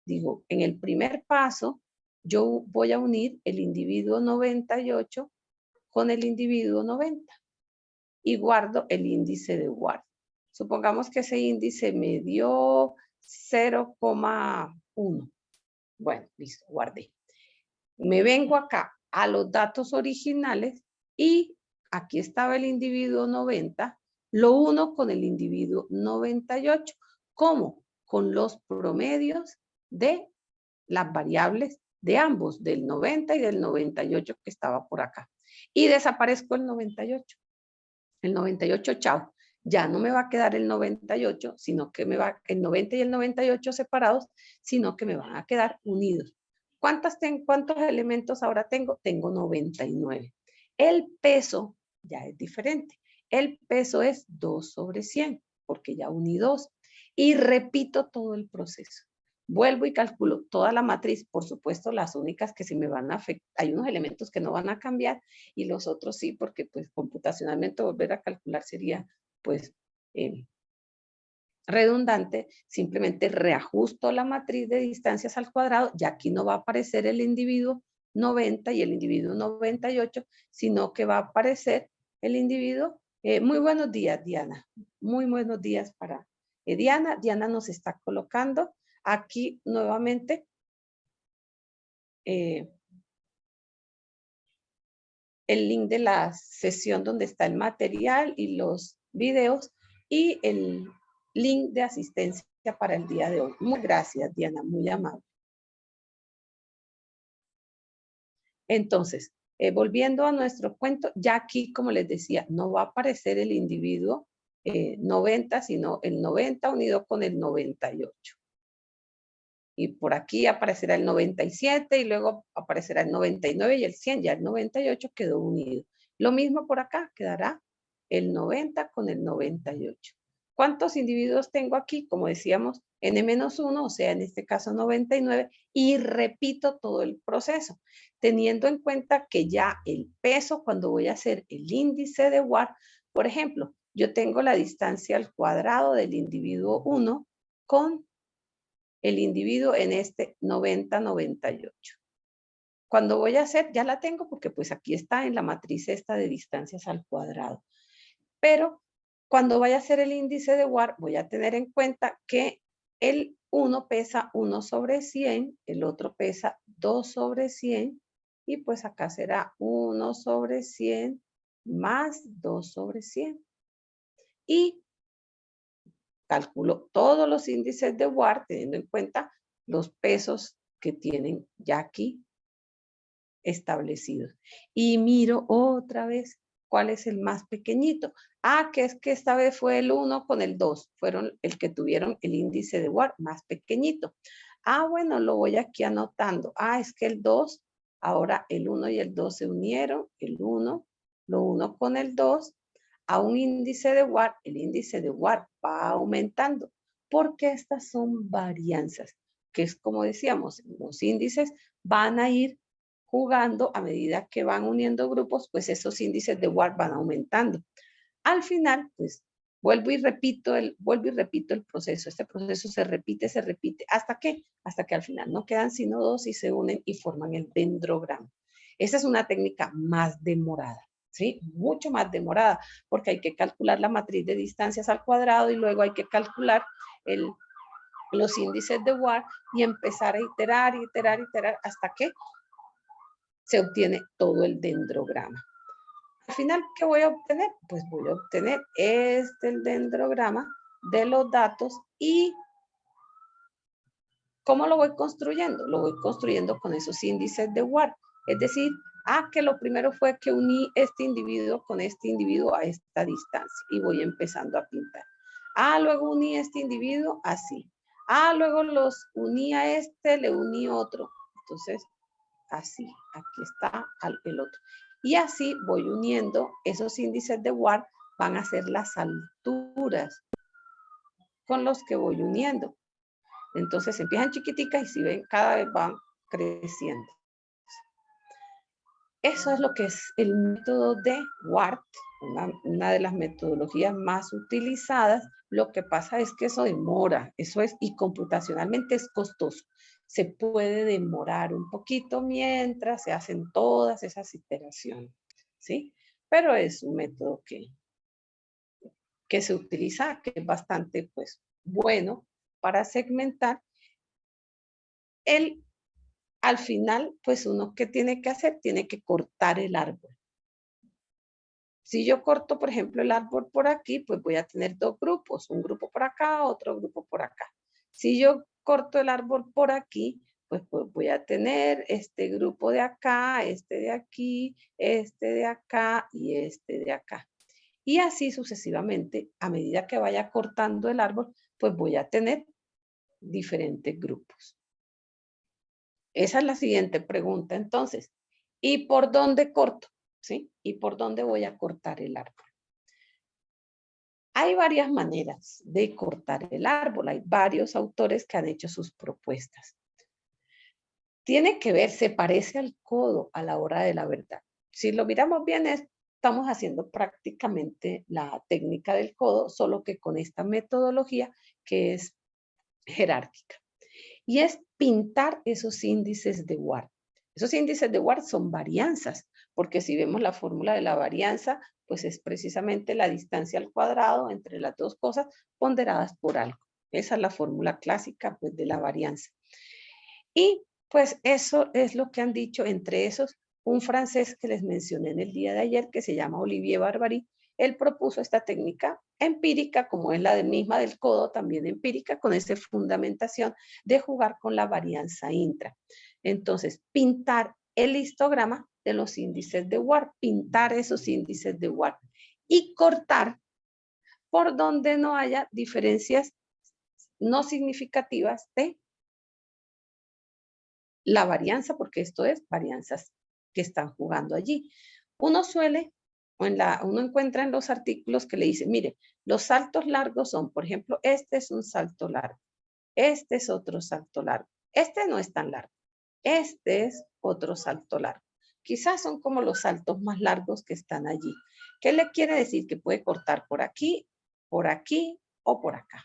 Digo, en el primer paso, yo voy a unir el individuo 98 con el individuo 90 y guardo el índice de Ward. Supongamos que ese índice me dio 0,1. Bueno, listo, guardé. Me vengo acá a los datos originales y aquí estaba el individuo 90, lo uno con el individuo 98. ¿Cómo? Con los promedios de las variables de ambos, del 90 y del 98 que estaba por acá. Y desaparezco el 98. El 98, chao. Ya no me va a quedar el 98, sino que me va el 90 y el 98 separados, sino que me van a quedar unidos. ¿Cuántos elementos ahora tengo? Tengo 99. El peso ya es diferente. El peso es 2 sobre 100, porque ya uní 2. Y repito todo el proceso. Vuelvo y calculo toda la matriz. Por supuesto, las únicas que se me van a afectar, hay unos elementos que no van a cambiar y los otros sí, porque pues computacionalmente volver a calcular sería pues redundante. Simplemente reajusto la matriz de distancias al cuadrado. Ya aquí no va a aparecer el individuo 90 y el individuo 98, sino que va a aparecer el individuo. Muy buenos días, Diana. Muy buenos días para Diana. Diana nos está colocando aquí nuevamente el link de la sesión donde está el material y los videos y el link de asistencia para el día de hoy. Muy gracias, Diana, muy amable. Entonces, volviendo a nuestro cuento, ya aquí, como les decía, no va a aparecer el individuo 90, sino el 90 unido con el 98. Y por aquí aparecerá el 97 y luego aparecerá el 99 y el 100. Ya el 98 quedó unido. Lo mismo por acá, quedará el 90 con el 98. ¿Cuántos individuos tengo aquí? Como decíamos, n-1, o sea, en este caso 99, y repito todo el proceso, teniendo en cuenta que ya el peso, cuando voy a hacer el índice de Ward, por ejemplo, yo tengo la distancia al cuadrado del individuo 1 con el individuo en este 90-98. Cuando voy a hacer, ya la tengo porque pues aquí está en la matriz esta de distancias al cuadrado. Pero cuando vaya a hacer el índice de Ward, voy a tener en cuenta que el 1 pesa 1 sobre 100, el otro pesa 2 sobre 100, y pues acá será 1 sobre 100 más 2 sobre 100. Y calculo todos los índices de Ward teniendo en cuenta los pesos que tienen ya aquí establecidos. Y miro otra vez cuál es el más pequeñito. Que es que esta vez fue el 1 con el 2. Fueron el que tuvieron el índice de Ward más pequeñito. Bueno, lo voy aquí anotando. Es que el 2, ahora el 1 y el 2 se unieron. El 1, lo uno con el 2. A un índice de Ward, el índice de Ward va aumentando, porque estas son varianzas. que es como decíamos, los índices van a ir jugando a medida que van uniendo grupos, pues esos índices de WART van aumentando. Al final, pues vuelvo y repito el proceso. Este proceso se repite, ¿hasta qué? Hasta que al final no quedan sino dos y se unen y forman el dendrograma. Esa es una técnica más demorada, ¿sí? Mucho más demorada, porque hay que calcular la matriz de distancias al cuadrado y luego hay que calcular los índices de WART y empezar a iterar hasta que se obtiene todo el dendrograma. Al final, ¿qué voy a obtener? Pues voy a obtener el dendrograma de los datos y ¿cómo lo voy construyendo? Lo voy construyendo con esos índices de WART. Es decir, que lo primero fue que uní este individuo con este individuo a esta distancia y voy empezando a pintar. Luego uní este individuo así. Luego los uní a este, le uní otro. Entonces, así, aquí está el otro. Y así voy uniendo esos índices de WART, van a ser las alturas con los que voy uniendo. Entonces empiezan chiquiticas y si ven, cada vez van creciendo. Eso es lo que es el método de WART, una de las metodologías más utilizadas. Lo que pasa es que eso demora, y computacionalmente es costoso. Se puede demorar un poquito mientras se hacen todas esas iteraciones, ¿sí? Pero es un método que se utiliza, que es bastante, pues, bueno para segmentar. Al final, pues, uno, ¿qué tiene que hacer? Tiene que cortar el árbol. Si yo corto, por ejemplo, el árbol por aquí, pues voy a tener dos grupos, un grupo por acá, otro grupo por acá. Si yo corto el árbol por aquí, pues voy a tener este grupo de acá, este de aquí, este de acá y este de acá. Y así sucesivamente, a medida que vaya cortando el árbol, pues voy a tener diferentes grupos. Esa es la siguiente pregunta, entonces. ¿Y por dónde corto? ¿Sí? ¿Y por dónde voy a cortar el árbol? Hay varias maneras de cortar el árbol. Hay varios autores que han hecho sus propuestas. Tiene que ver, se parece al codo a la hora de la verdad. Si lo miramos bien, estamos haciendo prácticamente la técnica del codo, solo que con esta metodología que es jerárquica. Y es pintar esos índices de WART. Esos índices de WART son varianzas, porque si vemos la fórmula de la varianza, pues es precisamente la distancia al cuadrado entre las dos cosas ponderadas por algo. Esa es la fórmula clásica, pues, de la varianza. Y pues eso es lo que han dicho entre esos un francés que les mencioné en el día de ayer, que se llama Olivier Barbary. Él propuso esta técnica empírica, como es la misma del codo, también empírica, con esa fundamentación de jugar con la varianza intra. Entonces, pintar el histograma de los índices de WART, pintar esos índices de WART y cortar por donde no haya diferencias no significativas de la varianza, porque esto es varianzas que están jugando allí. Uno encuentra en los artículos que le dicen, mire, los saltos largos son, por ejemplo, este es un salto largo, este es otro salto largo, este no es tan largo, este es otro salto largo. Quizás son como los saltos más largos que están allí. ¿Qué le quiere decir? Que puede cortar por aquí o por acá.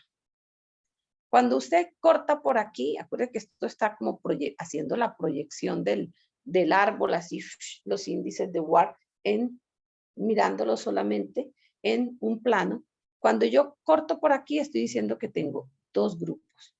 Cuando usted corta por aquí, acuérdate que esto está como haciendo la proyección del árbol, así los índices de WART, mirándolo solamente en un plano. Cuando yo corto por aquí, estoy diciendo que tengo dos grupos.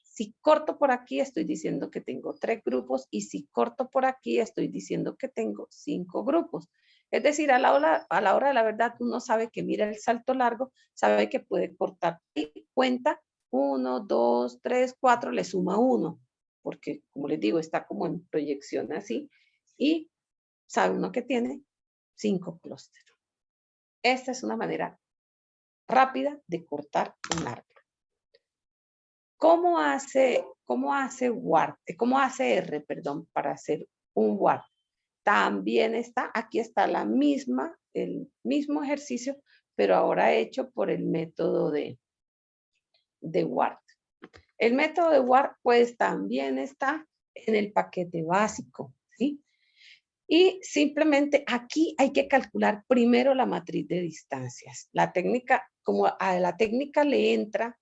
Si corto por aquí, estoy diciendo que tengo 3 grupos. Y si corto por aquí, estoy diciendo que tengo 5 grupos. Es decir, a la hora de la verdad, uno sabe que mira el salto largo, sabe que puede cortar y cuenta 1, 2, 3, 4, le suma 1, porque como les digo, está como en proyección así, y sabe uno que tiene 5 clústeres. Esta es una manera rápida de cortar un árbol. ¿Cómo hace R, perdón, para hacer un WART? También aquí está el mismo ejercicio, pero ahora hecho por el método de WART. El método de WAR pues también está en el paquete básico, ¿sí? Y simplemente aquí hay que calcular primero la matriz de distancias. La técnica, como a la técnica le entra,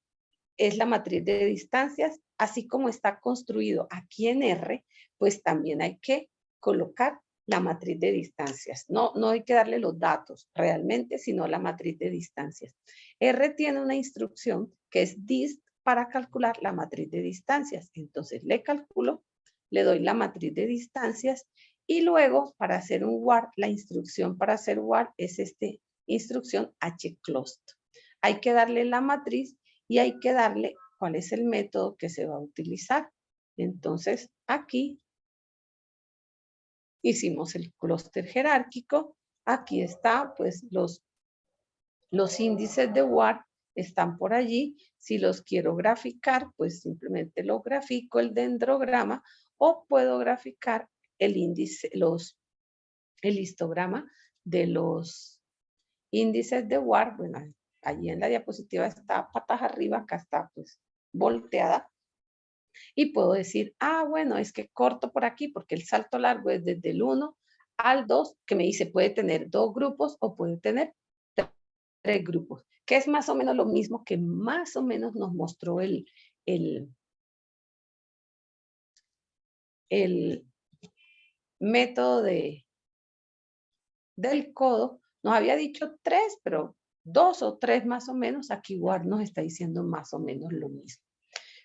es la matriz de distancias, así como está construido aquí en R, pues también hay que colocar la matriz de distancias. No hay que darle los datos realmente, sino la matriz de distancias. R tiene una instrucción que es dist para calcular la matriz de distancias. Entonces le calculo, le doy la matriz de distancias y luego para hacer un WAR, la instrucción para hacer WAR es instrucción hclust. Hay que darle la matriz y hay que darle cuál es el método que se va a utilizar. Entonces, aquí hicimos el clúster jerárquico. Aquí está, pues, los índices de WAR están por allí. Si los quiero graficar, pues simplemente lo grafico el dendrograma o puedo graficar el índice, el histograma de los índices de WAR. Bueno, allí en la diapositiva está patas arriba, acá está pues volteada. Y puedo decir, bueno, es que corto por aquí porque el salto largo es desde el 1 al 2, que me dice puede tener 2 grupos o puede tener 3 grupos, que es más o menos lo mismo que más o menos nos mostró el método del codo. Nos había dicho 3, pero 2 o 3 más o menos, aquí WAR nos está diciendo más o menos lo mismo.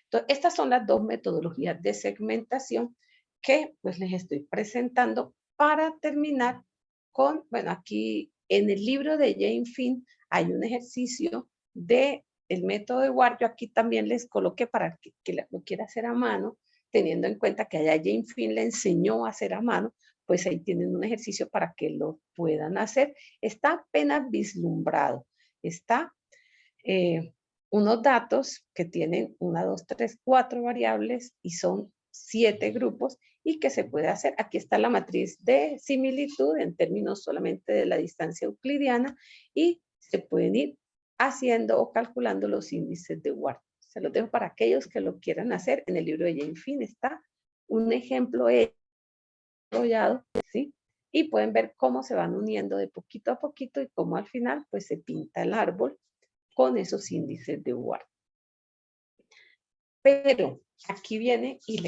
Entonces, estas son las dos metodologías de segmentación que pues les estoy presentando para terminar con, bueno, aquí en el libro de Jane Finn hay un ejercicio de el método de WAR. Yo aquí también les coloqué para que lo quiera hacer a mano, teniendo en cuenta que allá Jane Finn le enseñó a hacer a mano, pues ahí tienen un ejercicio para que lo puedan hacer. Está apenas vislumbrado, está unos datos que tienen 1, 2, 3, 4 variables y son 7 grupos y que se puede hacer. Aquí está la matriz de similitud en términos solamente de la distancia euclidiana y se pueden ir haciendo o calculando los índices de WAR. Se los dejo para aquellos que lo quieran hacer. En el libro de Jane Finn está un ejemplo desarrollado, ¿sí? Y pueden ver cómo se van uniendo de poquito a poquito y cómo al final pues se pinta el árbol con esos índices de WAR. Pero aquí viene y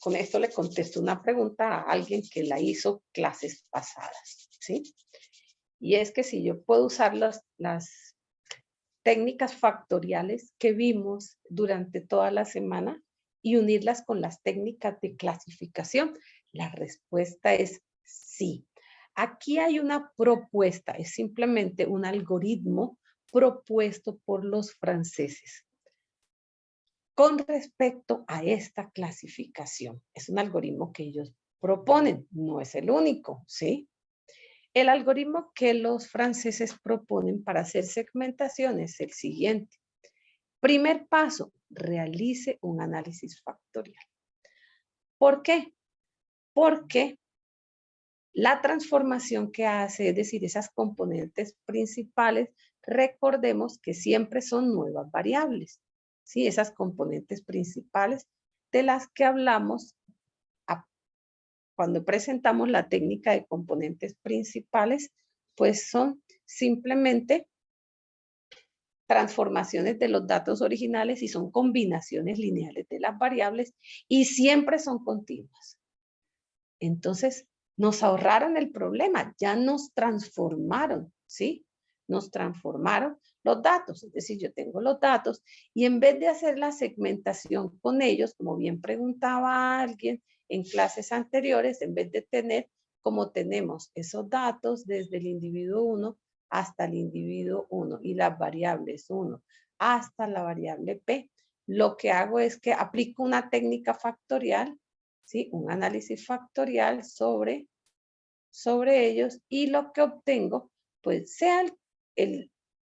con esto le contesto una pregunta a alguien que la hizo clases pasadas, ¿sí? Y es que si yo puedo usar las técnicas factoriales que vimos durante toda la semana y unirlas con las técnicas de clasificación, la respuesta es sí. Aquí hay una propuesta, es simplemente un algoritmo propuesto por los franceses con respecto a esta clasificación. Es un algoritmo que ellos proponen, no es el único, ¿sí? El algoritmo que los franceses proponen para hacer segmentación es el siguiente. Primer paso, realice un análisis factorial. ¿Por qué? Porque la transformación que hace, es decir, esas componentes principales, recordemos que siempre son nuevas variables, ¿sí? Esas componentes principales de las que hablamos cuando presentamos la técnica de componentes principales, pues son simplemente transformaciones de los datos originales y son combinaciones lineales de las variables y siempre son continuas. Entonces, nos ahorraron el problema, ya nos transformaron, ¿sí? Nos transformaron los datos, es decir, yo tengo los datos y en vez de hacer la segmentación con ellos, como bien preguntaba alguien en clases anteriores, en vez de tener como tenemos esos datos desde el individuo 1 hasta el individuo 1 y las variables 1 hasta la variable P, lo que hago es que aplico una técnica factorial, ¿sí? Un análisis factorial sobre ellos y lo que obtengo, pues sea el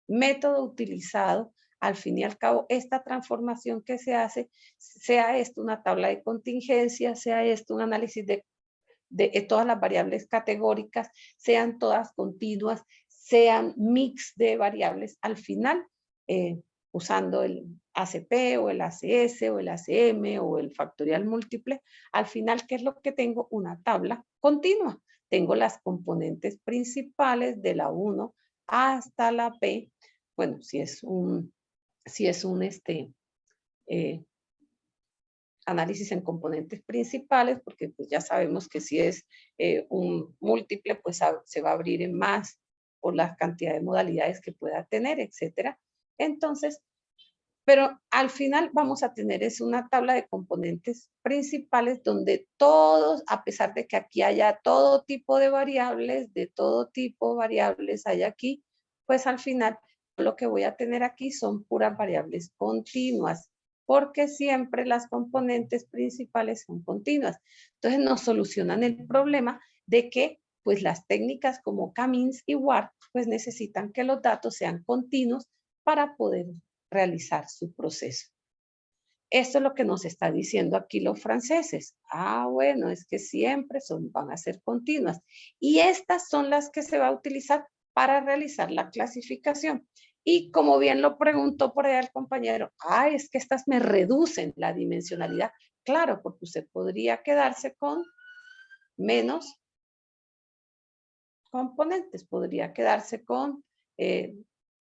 método utilizado, al fin y al cabo, esta transformación que se hace, sea esto una tabla de contingencia, sea esto un análisis de todas las variables categóricas, sean todas continuas, sean mix de variables, al final, usando ACP o el ACS o el ACM o el factorial múltiple, al final, ¿qué es lo que tengo? Una tabla continua. Tengo las componentes principales de la 1 hasta la P. Bueno, si es un análisis en componentes principales, porque pues ya sabemos que si es un múltiple, pues se va a abrir en más por la cantidad de modalidades que pueda tener, etcétera. Entonces, pero al final vamos a tener es una tabla de componentes principales donde todos, a pesar de que aquí haya todo tipo de variables, de todo tipo de variables hay aquí, pues al final lo que voy a tener aquí son puras variables continuas, porque siempre las componentes principales son continuas. Entonces nos solucionan el problema de que pues las técnicas como K-means y WART pues necesitan que los datos sean continuos para poder realizar su proceso. Esto es lo que nos está diciendo aquí los franceses. Ah, bueno, es que siempre van a ser continuas. Y estas son las que se va a utilizar para realizar la clasificación. Y como bien lo preguntó por ahí el compañero, es que estas me reducen la dimensionalidad. Claro, porque usted podría quedarse con menos componentes, podría quedarse con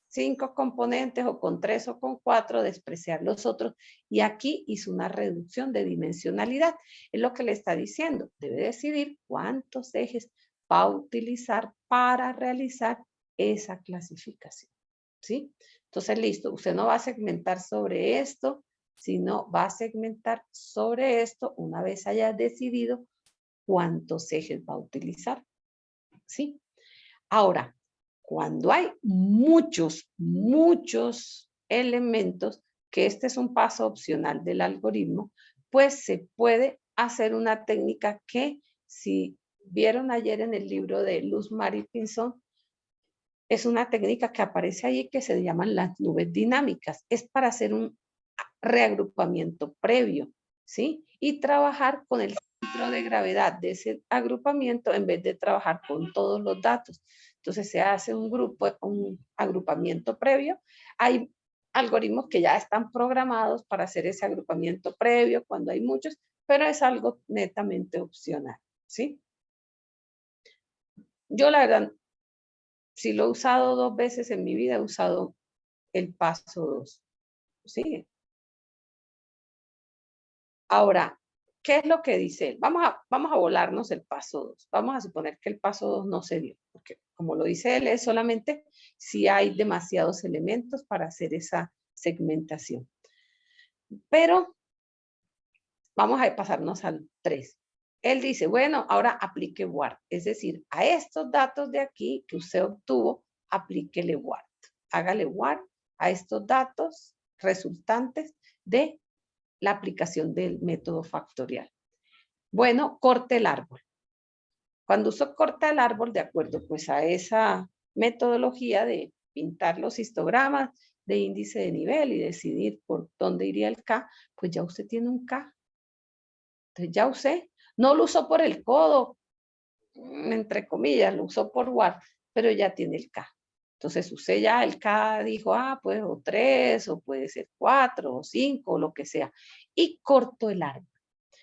5 componentes o con 3 o con 4, despreciar los otros. Y aquí hizo una reducción de dimensionalidad. Es lo que le está diciendo. Debe decidir cuántos ejes va a utilizar para realizar esa clasificación. ¿Sí? Entonces, listo. Usted no va a segmentar sobre esto, sino va a segmentar sobre esto una vez haya decidido cuántos ejes va a utilizar. ¿Sí? Ahora, cuando hay muchos elementos, que este es un paso opcional del algoritmo, pues se puede hacer una técnica que, si vieron ayer en el libro de Luz Mari Pinzón, es una técnica que aparece ahí que se llaman las nubes dinámicas. Es para hacer un reagrupamiento previo, ¿sí? Y trabajar con el centro de gravedad de ese agrupamiento en vez de trabajar con todos los datos. Entonces se hace un agrupamiento previo. Hay algoritmos que ya están programados para hacer ese agrupamiento previo cuando hay muchos, pero es algo netamente opcional, ¿sí? Yo la verdad, si lo he usado 2 veces en mi vida, he usado el paso 2, ¿sí? Ahora, ¿qué es lo que dice él? Vamos a volarnos el paso 2. Vamos a suponer que el paso 2 no se dio, porque como lo dice él, es solamente si hay demasiados elementos para hacer esa segmentación. Pero vamos a pasarnos al 3. Él dice, bueno, ahora aplique WART. Es decir, a estos datos de aquí que usted obtuvo, aplíquele WART. Hágale WART a estos datos resultantes de la aplicación del método factorial. Bueno, corte el árbol. Cuando usted corta el árbol, de acuerdo pues a esa metodología de pintar los histogramas de índice de nivel y decidir por dónde iría el K, pues ya usted tiene un K. Entonces ya usé, no lo usó por el codo, entre comillas, lo usó por WART, pero ya tiene el K. Entonces usted ya el K dijo, pues o 3, o puede ser 4, o 5, o lo que sea. Y corto el árbol.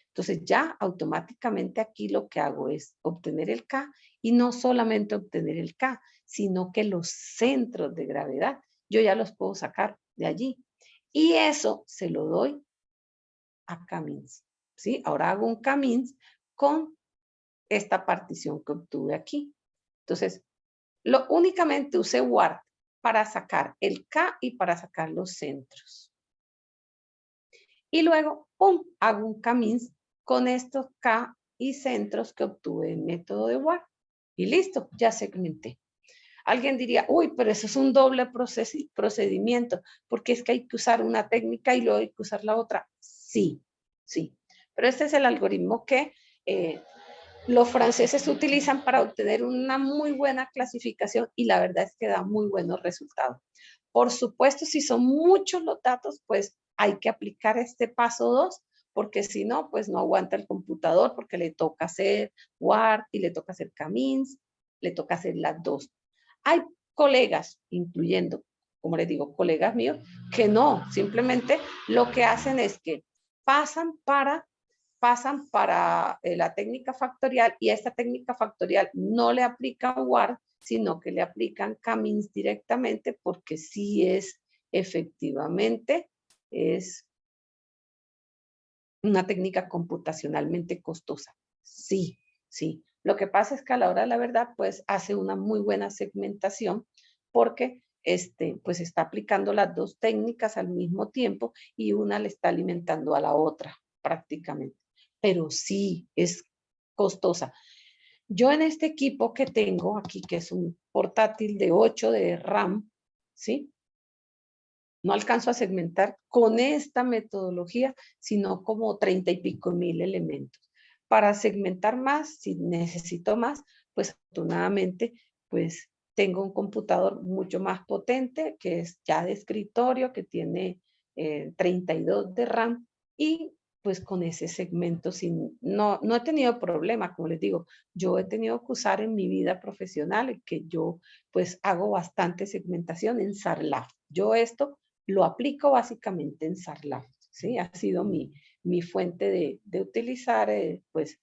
Entonces ya automáticamente aquí lo que hago es obtener el K, y no solamente obtener el K, sino que los centros de gravedad yo ya los puedo sacar de allí. Y eso se lo doy a K-means. ¿Sí? Ahora hago un K-means con esta partición que obtuve aquí. Entonces, únicamente usé WART para sacar el K y para sacar los centros. Y luego, ¡pum!, hago un K-means con estos K y centros que obtuve en método de WART. Y listo, ya segmenté. Alguien diría, uy, pero eso es un doble procedimiento, porque es que hay que usar una técnica y luego hay que usar la otra. Sí, sí. Pero este es el algoritmo que los franceses utilizan para obtener una muy buena clasificación, y la verdad es que da muy buenos resultados. Por supuesto, si son muchos los datos, pues hay que aplicar este paso 2, porque si no, pues no aguanta el computador, porque le toca hacer WART y le toca hacer K-means, le toca hacer las dos. Hay colegas, incluyendo como les digo, colegas míos, que no, simplemente lo que hacen es que pasan para la técnica factorial y a esta técnica factorial no le aplican WAR, sino que le aplican K-means directamente porque sí es efectivamente, es una técnica computacionalmente costosa. Sí, sí. Lo que pasa es que a la hora de la verdad, pues hace una muy buena segmentación porque pues está aplicando las dos técnicas al mismo tiempo y una le está alimentando a la otra prácticamente. Pero sí, es costosa. Yo en este equipo que tengo aquí, que es un portátil de 8 de RAM, ¿sí? No alcanzo a segmentar con esta metodología, sino como 30 y pico mil elementos. Para segmentar más, si necesito más, pues afortunadamente, pues tengo un computador mucho más potente, que es ya de escritorio, que tiene 32 de RAM y pues con ese segmento no he tenido problema, como les digo, yo he tenido que usar en mi vida profesional que yo pues hago bastante segmentación en Sarlaf. Yo esto lo aplico básicamente en Sarlaf, ¿sí? Ha sido mi fuente de utilizar, pues,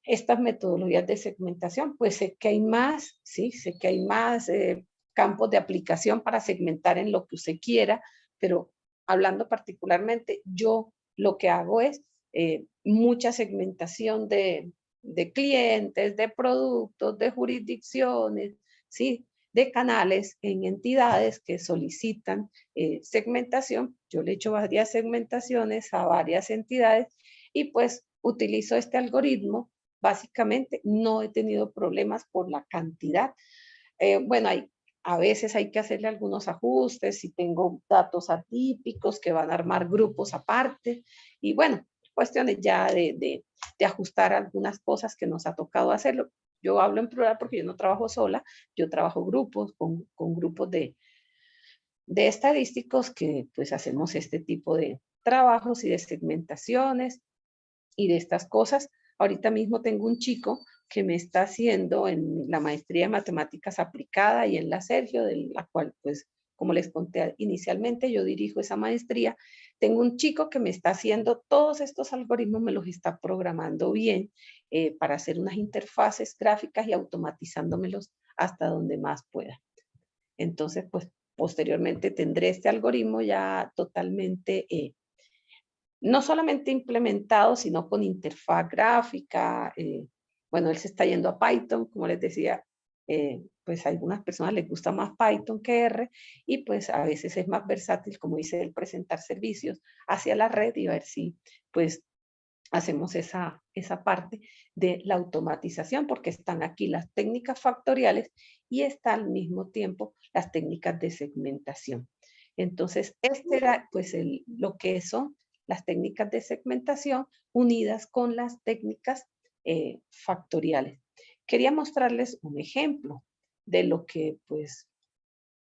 estas metodologías de segmentación. Pues sé que hay más, ¿sí? Sé que hay más campos de aplicación para segmentar en lo que usted quiera, pero hablando particularmente, yo lo que hago es mucha segmentación de clientes, de productos, de jurisdicciones, ¿sí? De canales en entidades que solicitan segmentación. Yo le he hecho varias segmentaciones a varias entidades y pues utilizo este algoritmo. Básicamente no he tenido problemas por la cantidad. Bueno, a veces hay que hacerle algunos ajustes si tengo datos atípicos que van a armar grupos aparte y bueno, cuestiones ya de ajustar algunas cosas que nos ha tocado hacerlo. Yo hablo en plural porque yo no trabajo sola, yo trabajo grupos con grupos de estadísticos que pues hacemos este tipo de trabajos y de segmentaciones y de estas cosas. Ahorita mismo tengo un chico que me está haciendo en la maestría de matemáticas aplicada y en la Sergio, de la cual, pues, como les conté inicialmente, yo dirijo esa maestría. Tengo un chico que me está haciendo todos estos algoritmos, me los está programando bien para hacer unas interfaces gráficas y automatizándomelos hasta donde más pueda. Entonces, pues, posteriormente tendré este algoritmo ya totalmente no solamente implementado, sino con interfaz gráfica. Bueno, él se está yendo a Python, como les decía, pues a algunas personas les gusta más Python que R y pues a veces es más versátil, como dice él, presentar servicios hacia la red y ver si pues hacemos esa parte de la automatización, porque están aquí las técnicas factoriales y está al mismo tiempo las técnicas de segmentación. Entonces, este era pues lo que son las técnicas de segmentación unidas con las técnicas factoriales. Quería mostrarles un ejemplo de lo que pues,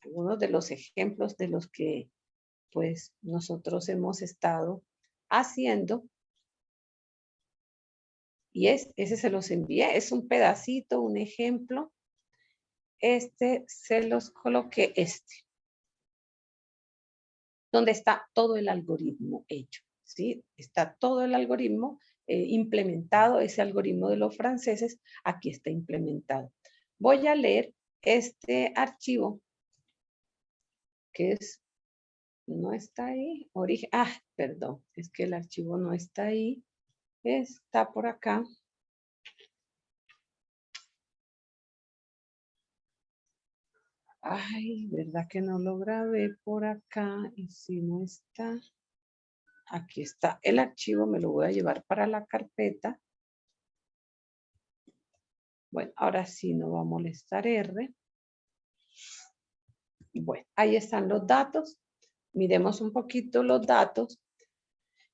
algunos de los ejemplos de los que pues nosotros hemos estado haciendo. Y ese se los envié, es un pedacito, un ejemplo. Se los coloqué donde está todo el algoritmo hecho, ¿sí? Está todo el algoritmo implementado, ese algoritmo de los franceses, aquí está implementado. Voy a leer este archivo que no está ahí, perdón, es que el archivo no está ahí, está por acá. Ay, ¿verdad que no lo grabé por acá? Y si no está, aquí está el archivo, me lo voy a llevar para la carpeta. Bueno, ahora sí no va a molestar R. Bueno, ahí están los datos. Miremos un poquito los datos.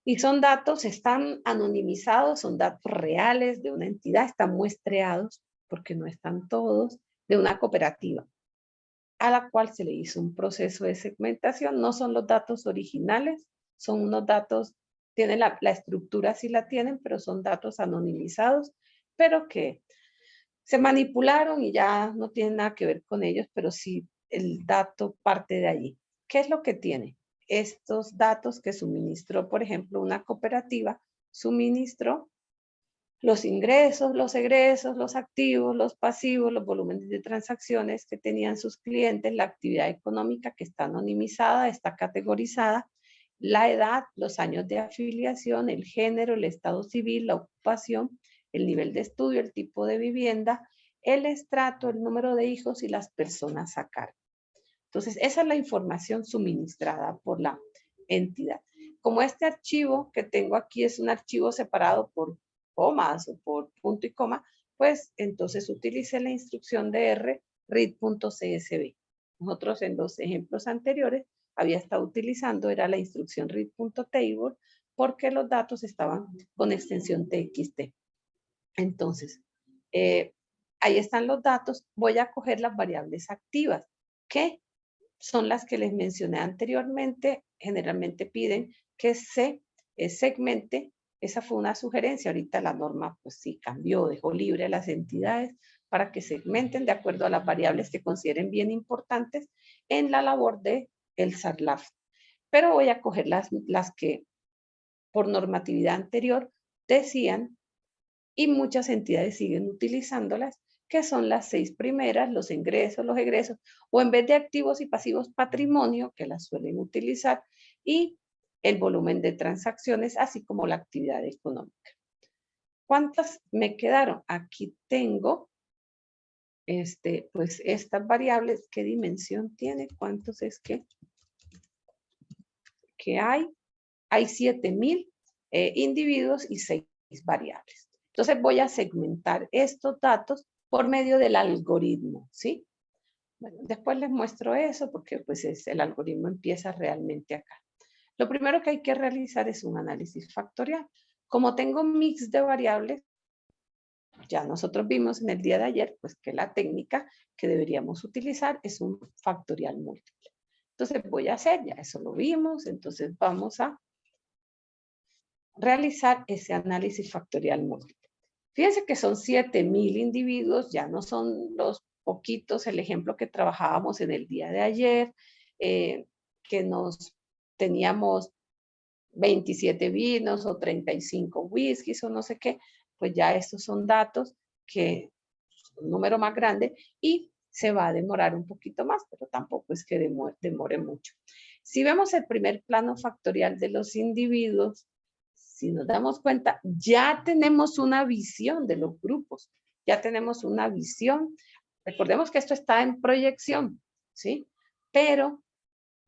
Y son datos, están anonimizados, son datos reales de una entidad, están muestreados, porque no están todos, de una cooperativa, a la cual se le hizo un proceso de segmentación. No son los datos originales, son unos datos, tienen la estructura sí la tienen, pero son datos anonimizados, pero que se manipularon y ya no tienen nada que ver con ellos, pero sí el dato parte de allí. ¿Qué es lo que tiene? Estos datos que suministró, por ejemplo, una cooperativa, suministró los ingresos, los egresos, los activos, los pasivos, los volúmenes de transacciones que tenían sus clientes, la actividad económica que está anonimizada, está categorizada, la edad, los años de afiliación, el género, el estado civil, la ocupación, el nivel de estudio, el tipo de vivienda, el estrato, el número de hijos y las personas a cargo. Entonces, esa es la información suministrada por la entidad. Como este archivo que tengo aquí es un archivo separado por comas o por punto y coma, pues entonces utilicé la instrucción de R, read.csv. Nosotros en los ejemplos anteriores había estado utilizando, era la instrucción read.table, porque los datos estaban con extensión txt. Entonces, ahí están los datos. Voy a coger las variables activas, que son las que les mencioné anteriormente. Generalmente piden que se segmente. Esa fue una sugerencia. Ahorita la norma, pues sí, cambió, dejó libre a las entidades para que segmenten de acuerdo a las variables que consideren bien importantes en la labor de el SARLAF. Pero voy a coger las que por normatividad anterior decían, y muchas entidades siguen utilizándolas, que son las 6 primeras, los ingresos, los egresos, o en vez de activos y pasivos, patrimonio, que las suelen utilizar, y el volumen de transacciones, así como la actividad económica. ¿Cuántas me quedaron? Aquí tengo, pues estas variables, ¿qué dimensión tiene? ¿Cuántos es que hay? Hay 7,000 individuos y 6 variables. Entonces voy a segmentar estos datos por medio del algoritmo, ¿sí? Bueno, después les muestro eso porque pues el algoritmo empieza realmente acá. Lo primero que hay que realizar es un análisis factorial. Como tengo un mix de variables, ya nosotros vimos en el día de ayer pues que la técnica que deberíamos utilizar es un factorial múltiple. Entonces voy a hacer, ya eso lo vimos, entonces vamos a realizar ese análisis factorial múltiple. Fíjense que son 7,000 individuos, ya no son los poquitos, el ejemplo que trabajábamos en el día de ayer, que nos teníamos 27 vinos o 35 whiskies o no sé qué, pues ya estos son datos que son un número más grande y se va a demorar un poquito más, pero tampoco es que demore mucho. Si vemos el primer plano factorial de los individuos, si nos damos cuenta, ya tenemos una visión de los grupos, ya tenemos una visión. Recordemos que esto está en proyección, ¿sí? Pero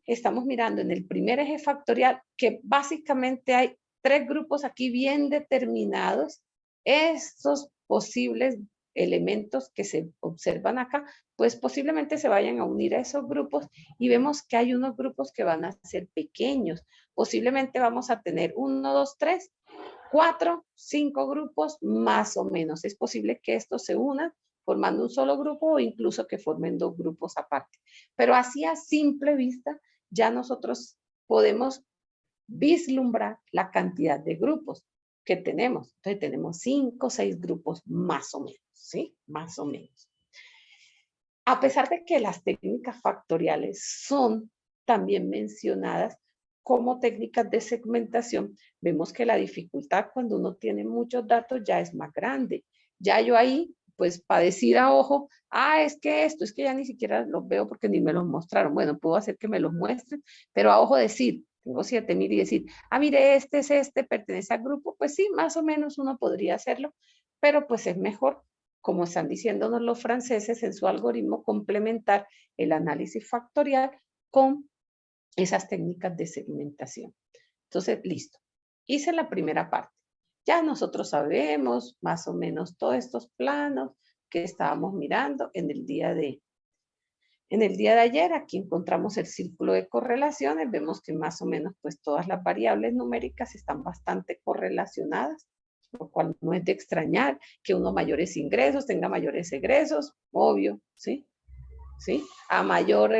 estamos mirando en el primer eje factorial que básicamente hay 3 grupos aquí bien determinados. Estos posibles elementos que se observan acá, pues posiblemente se vayan a unir a esos grupos y vemos que hay unos grupos que van a ser pequeños. Posiblemente vamos a tener 1, 2, 3, 4, 5 grupos más o menos. Es posible que estos se unan formando un solo grupo o incluso que formen 2 grupos aparte. Pero así a simple vista ya nosotros podemos vislumbrar la cantidad de grupos que tenemos. Entonces tenemos 5 o 6 grupos más o menos, ¿sí? Más o menos. A pesar de que las técnicas factoriales son también mencionadas como técnicas de segmentación, vemos que la dificultad cuando uno tiene muchos datos ya es más grande. Ya yo ahí, pues para decir a ojo, es que es que ya ni siquiera los veo porque ni me los mostraron. Bueno, puedo hacer que me los muestren, pero a ojo decir, tengo 7,000 y decir, mire, este es este, pertenece al grupo, pues sí, más o menos uno podría hacerlo, pero pues es mejor, como están diciéndonos los franceses en su algoritmo, complementar el análisis factorial con esas técnicas de segmentación. Entonces, listo. Hice la primera parte. Ya nosotros sabemos más o menos todos estos planos que estábamos mirando en el día de ayer. Aquí encontramos el círculo de correlaciones. Vemos que más o menos pues todas las variables numéricas están bastante correlacionadas, lo cual no es de extrañar que uno mayores ingresos tenga mayores egresos, obvio, ¿sí? ¿Sí? A mayor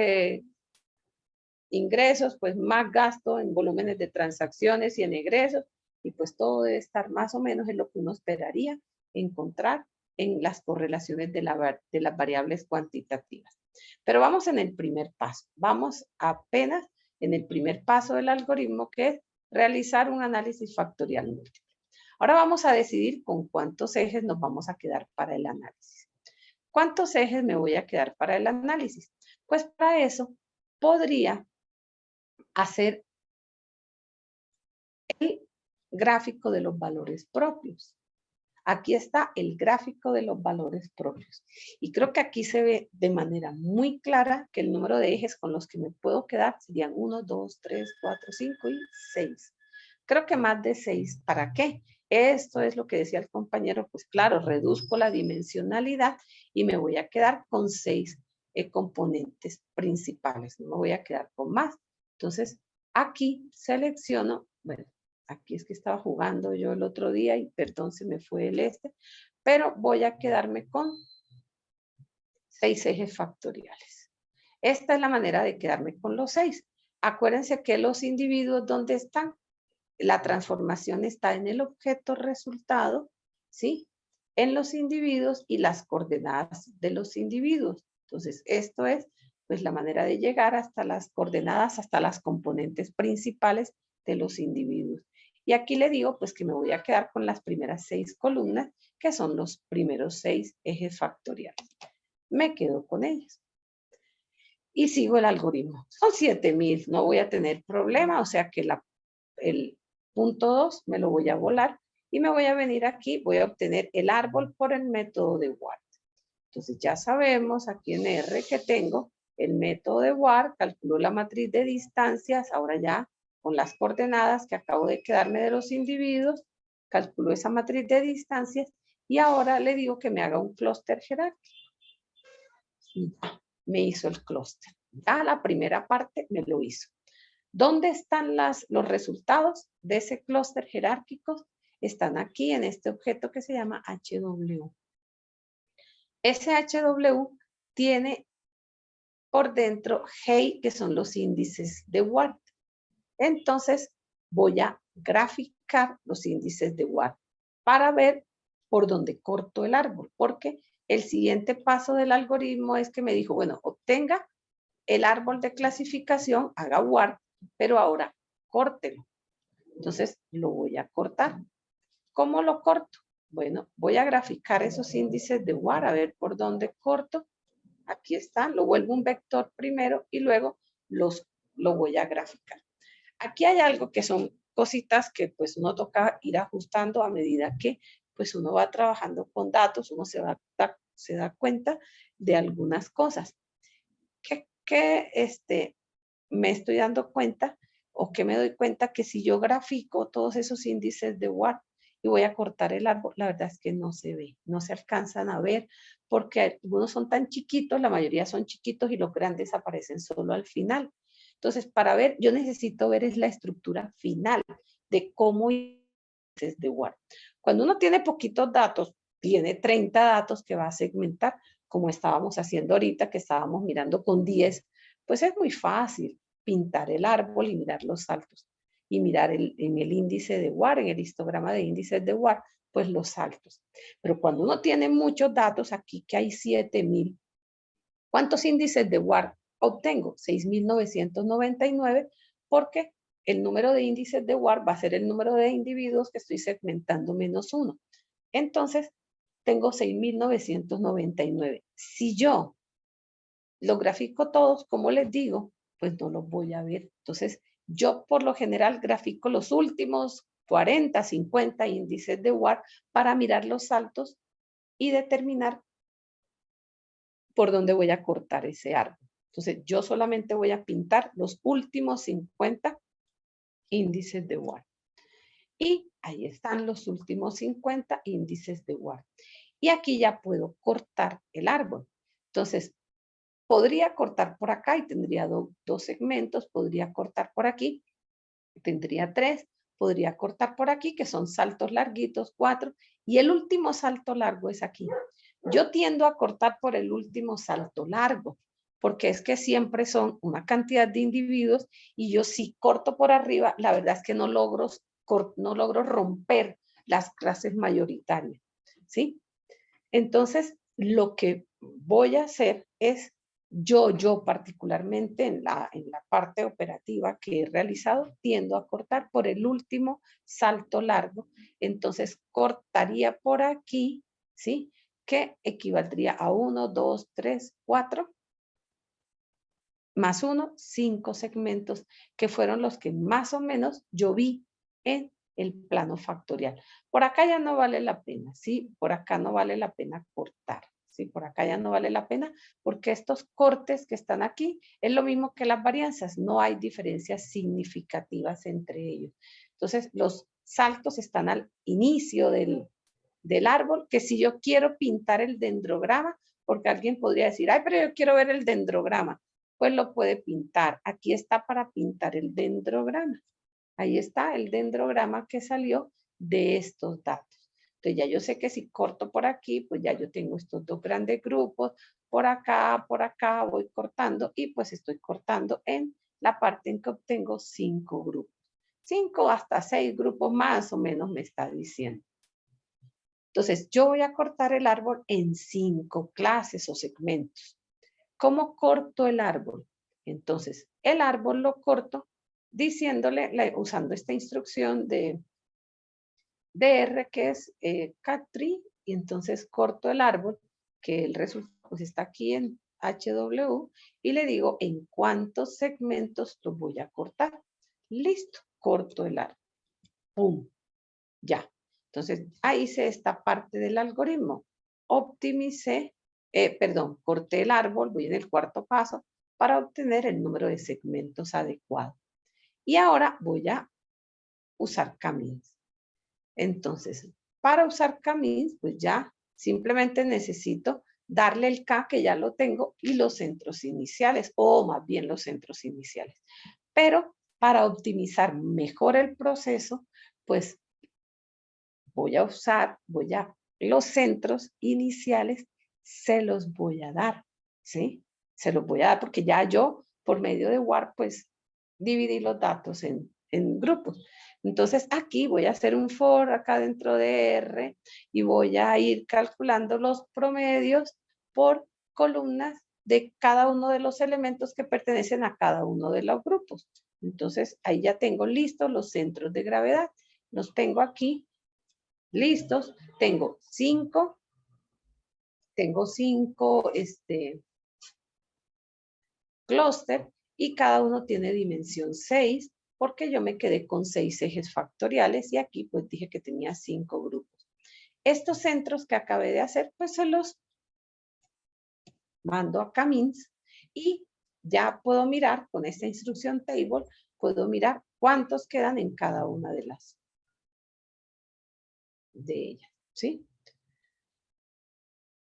ingresos, pues más gasto en volúmenes de transacciones y en egresos, y pues todo debe estar más o menos en lo que uno esperaría encontrar en las correlaciones de las variables cuantitativas. Pero vamos en el primer paso. Vamos apenas en el primer paso del algoritmo, que es realizar un análisis factorial múltiple. Ahora vamos a decidir con cuántos ejes nos vamos a quedar para el análisis. ¿Cuántos ejes me voy a quedar para el análisis? Pues para eso podría hacer el gráfico de los valores propios. Aquí está el gráfico de los valores propios. Y creo que aquí se ve de manera muy clara que el número de ejes con los que me puedo quedar serían 1, 2, 3, 4, 5 y 6. Creo que más de 6. ¿Para qué? Esto es lo que decía el compañero. Pues claro, reduzco la dimensionalidad y me voy a quedar con 6 componentes principales. No me voy a quedar con más. Entonces, aquí selecciono, bueno, aquí es que estaba jugando yo el otro día y perdón, se me fue el pero voy a quedarme con 6 ejes factoriales. Esta es la manera de quedarme con los 6. Acuérdense que los individuos, ¿dónde están? La transformación está en el objeto resultado, ¿sí? En los individuos y las coordenadas de los individuos. Entonces, esto es pues la manera de llegar hasta las coordenadas, hasta las componentes principales de los individuos. Y aquí le digo pues que me voy a quedar con las primeras 6 columnas, que son los primeros 6 ejes factoriales. Me quedo con ellos. Y sigo el algoritmo. Son 7000, no voy a tener problema, o sea que el punto 2 me lo voy a volar y me voy a venir aquí, voy a obtener el árbol por el método de Ward. Entonces ya sabemos aquí en R que tengo el método de Ward, calculo la matriz de distancias, ahora ya con las coordenadas que acabo de quedarme de los individuos, calculo esa matriz de distancias y ahora le digo que me haga un clúster jerárquico. Y ya, me hizo el clúster. Ya la primera parte me lo hizo. ¿Dónde están los resultados de ese clúster jerárquico? Están aquí en este objeto que se llama HW. Ese HW tiene por dentro G, que son los índices de Ward. Entonces voy a graficar los índices de Ward para ver por dónde corto el árbol, porque el siguiente paso del algoritmo es que me dijo, bueno, obtenga el árbol de clasificación, haga Ward, pero ahora córtelo. Entonces lo voy a cortar. ¿Cómo lo corto? Bueno, voy a graficar esos índices de Ward, a ver por dónde corto. Aquí están, lo vuelvo un vector primero y luego lo voy a graficar. Aquí hay algo que son cositas que pues uno toca ir ajustando a medida que pues uno va trabajando con datos, uno se da cuenta de algunas cosas. Que me estoy dando cuenta o que me doy cuenta que si yo grafico todos esos índices de Ward y voy a cortar el árbol, la verdad es que no se ve, no se alcanzan a ver porque algunos son tan chiquitos, la mayoría son chiquitos y los grandes aparecen solo al final. Entonces, para ver, yo necesito ver es la estructura final de cómo índices de Ward. Cuando uno tiene poquitos datos, tiene 30 datos que va a segmentar, como estábamos haciendo ahorita, que estábamos mirando con 10, pues es muy fácil pintar el árbol y mirar los saltos. Y mirar en el índice de Ward, en el histograma de índices de Ward, pues los saltos. Pero cuando uno tiene muchos datos, aquí que hay 7000, ¿cuántos índices de Ward obtengo? 6999, porque el número de índices de Ward va a ser el número de individuos que estoy segmentando menos 1. Entonces, tengo 6999. Si yo los grafico todos, como les digo, pues no los voy a ver. Entonces, yo por lo general grafico los últimos 40, 50 índices de Ward para mirar los saltos y determinar por dónde voy a cortar ese árbol. Entonces, yo solamente voy a pintar los últimos 50 índices de Ward. Y ahí están los últimos 50 índices de Ward. Y aquí ya puedo cortar el árbol. Entonces, podría cortar por acá y tendría dos segmentos, podría cortar por aquí, tendría 3, podría cortar por aquí, que son saltos larguitos, 4, y el último salto largo es aquí. Yo tiendo a cortar por el último salto largo, porque es que siempre son una cantidad de individuos y yo si corto por arriba, la verdad es que no logro romper las clases mayoritarias, ¿sí? Entonces, lo que voy a hacer es Yo particularmente en la parte operativa que he realizado, tiendo a cortar por el último salto largo. Entonces cortaría por aquí, ¿sí? Que equivaldría a 1, 2, 3, 4, más 1, 5 segmentos, que fueron los que más o menos yo vi en el plano factorial. Por acá ya no vale la pena, ¿sí? Por acá no vale la pena cortar. Sí, por acá ya no vale la pena porque estos cortes que están aquí es lo mismo que las varianzas, no hay diferencias significativas entre ellos. Entonces, los saltos están al inicio del árbol, que si yo quiero pintar el dendrograma, porque alguien podría decir, ay, pero yo quiero ver el dendrograma, pues lo puede pintar. Aquí está para pintar el dendrograma. Ahí está el dendrograma que salió de estos datos. Entonces ya yo sé que si corto por aquí, pues ya yo tengo estos dos grandes grupos, por acá, voy cortando y pues estoy cortando en la parte en que obtengo 5 grupos. 5 hasta 6 grupos más o menos me está diciendo. Entonces yo voy a cortar el árbol en 5 clases o segmentos. ¿Cómo corto el árbol? Entonces el árbol lo corto diciéndole, usando esta instrucción de DR, que es cat_tree, y entonces corto el árbol, que el resultado pues está aquí en HW, y le digo en cuántos segmentos lo voy a cortar. Listo, corto el árbol. ¡Pum! Ya. Entonces, ahí hice esta parte del algoritmo. Optimicé, corté el árbol, voy en el cuarto paso, para obtener el número de segmentos adecuado. Y ahora voy a usar camins. Entonces, para usar camins, pues ya simplemente necesito darle el K, que ya lo tengo, y los centros iniciales, o más bien los centros iniciales. Pero para optimizar mejor el proceso, pues los centros iniciales, se los voy a dar, ¿sí? Se los voy a dar porque ya yo, por medio de WARP, pues dividí los datos en grupos. Entonces aquí voy a hacer un for acá dentro de R y voy a ir calculando los promedios por columnas de cada uno de los elementos que pertenecen a cada uno de los grupos. Entonces ahí ya tengo listos los centros de gravedad. Los tengo aquí listos. Tengo cinco clúster y cada uno tiene dimensión 6 porque yo me quedé con 6 ejes factoriales y aquí pues dije que tenía 5 grupos. Estos centros que acabé de hacer pues se los mando a Camins y ya puedo mirar con esta instrucción table, puedo mirar cuántos quedan en cada una de ellas, ¿sí?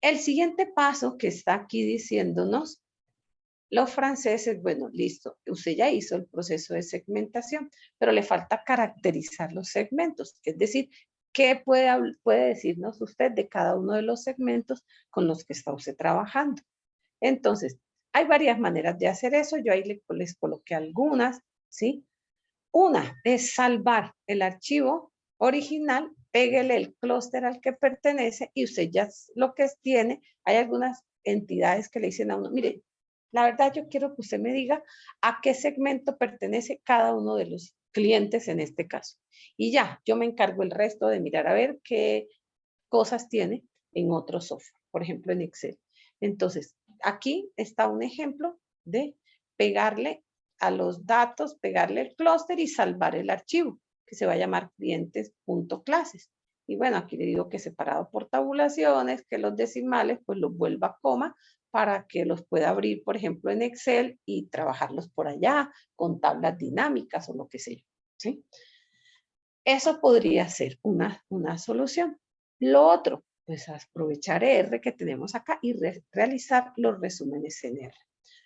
El siguiente paso que está aquí diciéndonos, los franceses, bueno, listo, usted ya hizo el proceso de segmentación, pero le falta caracterizar los segmentos, es decir, ¿qué puede decirnos usted de cada uno de los segmentos con los que está usted trabajando? Entonces, hay varias maneras de hacer eso, yo ahí les coloqué algunas, ¿sí? Una es salvar el archivo original, péguele el clúster al que pertenece y usted ya lo que tiene. Hay algunas entidades que le dicen a uno, mire, la verdad yo quiero que usted me diga a qué segmento pertenece cada uno de los clientes en este caso. Y ya, yo me encargo el resto de mirar a ver qué cosas tiene en otro software, por ejemplo en Excel. Entonces, aquí está un ejemplo de pegarle a los datos, pegarle el clúster y salvar el archivo, que se va a llamar clientes.clases. Y bueno, aquí le digo que separado por tabulaciones, que los decimales, pues los vuelva a coma para que los pueda abrir, por ejemplo, en Excel y trabajarlos por allá con tablas dinámicas o lo que sea. ¿Sí? Eso podría ser una solución. Lo otro, pues aprovechar R que tenemos acá y realizar los resúmenes en R.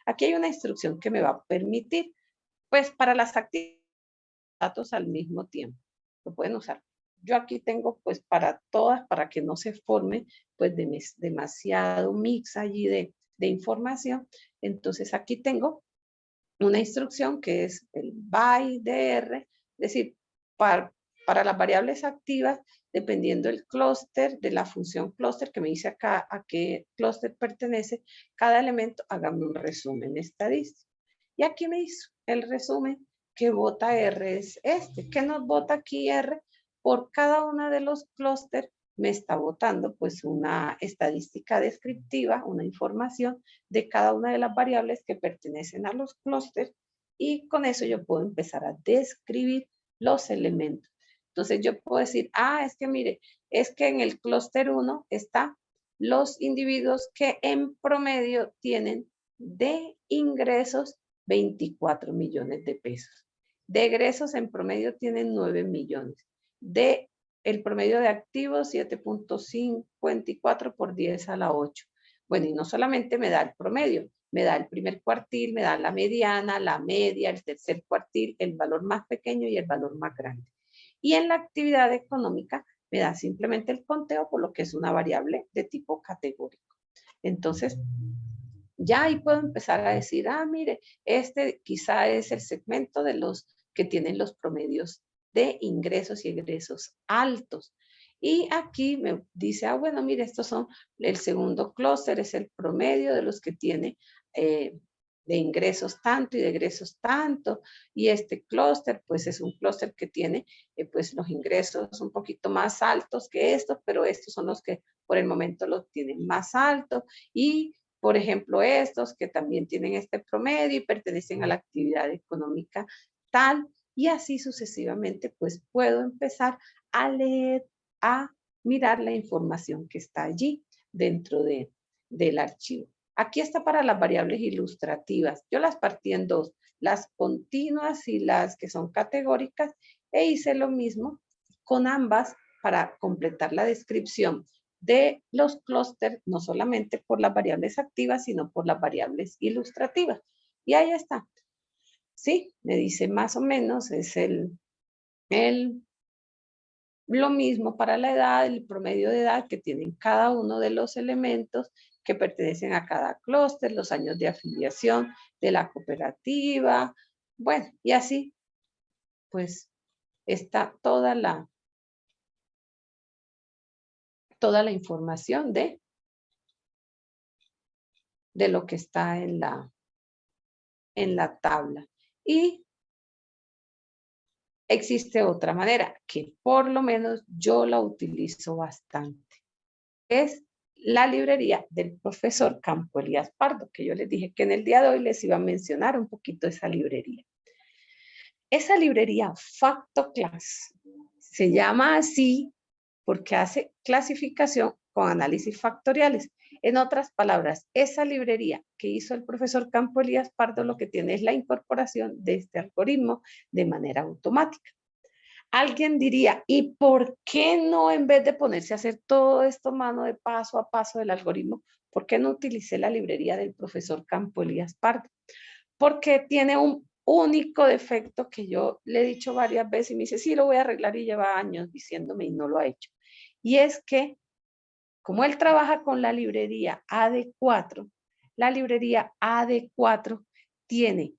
Aquí hay una instrucción que me va a permitir, pues para las actividades datos al mismo tiempo. Lo pueden usar. Yo aquí tengo pues para todas, para que no se forme pues demasiado mix allí de información. Entonces aquí tengo una instrucción que es el by de R, es decir, para las variables activas, dependiendo del clúster, de la función clúster que me dice acá a qué clúster pertenece cada elemento, hágame un resumen estadístico. Y aquí me hizo el resumen que vota R es este. ¿Qué nos vota aquí R? Por cada uno de los clústeres me está votando pues una estadística descriptiva, una información de cada una de las variables que pertenecen a los clústeres, y con eso yo puedo empezar a describir los elementos. Entonces yo puedo decir, es que mire, es que en el clúster 1 están los individuos que en promedio tienen de ingresos 24 millones de pesos. De egresos en promedio tienen 9 millones. De el promedio de activos 7.54 por 10 a la 8. Bueno, y no solamente me da el promedio, me da el primer cuartil, me da la mediana, la media, el tercer cuartil, el valor más pequeño y el valor más grande. Y en la actividad económica me da simplemente el conteo, por lo que es una variable de tipo categórico. Entonces, ya ahí puedo empezar a decir, mire, este quizá es el segmento de los que tienen los promedios de ingresos y egresos altos. Y aquí me dice, bueno, mire, estos son, el segundo clúster es el promedio de los que tiene de ingresos tanto y de egresos tanto. Y este clúster, pues es un clúster que tiene pues los ingresos un poquito más altos que estos, pero estos son los que por el momento los tienen más altos. Y por ejemplo, estos que también tienen este promedio y pertenecen a la actividad económica tal, y así sucesivamente, pues puedo empezar a leer, a mirar la información que está allí dentro del archivo. Aquí está para las variables ilustrativas. Yo las partí en dos, las continuas y las que son categóricas, e hice lo mismo con ambas para completar la descripción de los clústeres, no solamente por las variables activas, sino por las variables ilustrativas. Y ahí está. Sí, me dice más o menos, es lo mismo para la edad, el promedio de edad que tienen cada uno de los elementos que pertenecen a cada clúster, los años de afiliación de la cooperativa, bueno, y así, pues, está toda la información de lo que está en la tabla. Y existe otra manera que por lo menos yo la utilizo bastante. Es la librería del profesor Campo Elías Pardo, que yo les dije que en el día de hoy les iba a mencionar un poquito esa librería. Esa librería FactoClass se llama así porque hace clasificación con análisis factoriales. En otras palabras, esa librería que hizo el profesor Campo Elías Pardo lo que tiene es la incorporación de este algoritmo de manera automática. Alguien diría, ¿y por qué no, en vez de ponerse a hacer todo esto mano de paso a paso del algoritmo, por qué no utilicé la librería del profesor Campo Elías Pardo? Porque tiene un único defecto que yo le he dicho varias veces y me dice, sí, lo voy a arreglar, y lleva años diciéndome y no lo ha hecho. Y es que, como él trabaja con la librería AD4, la librería AD4 tiene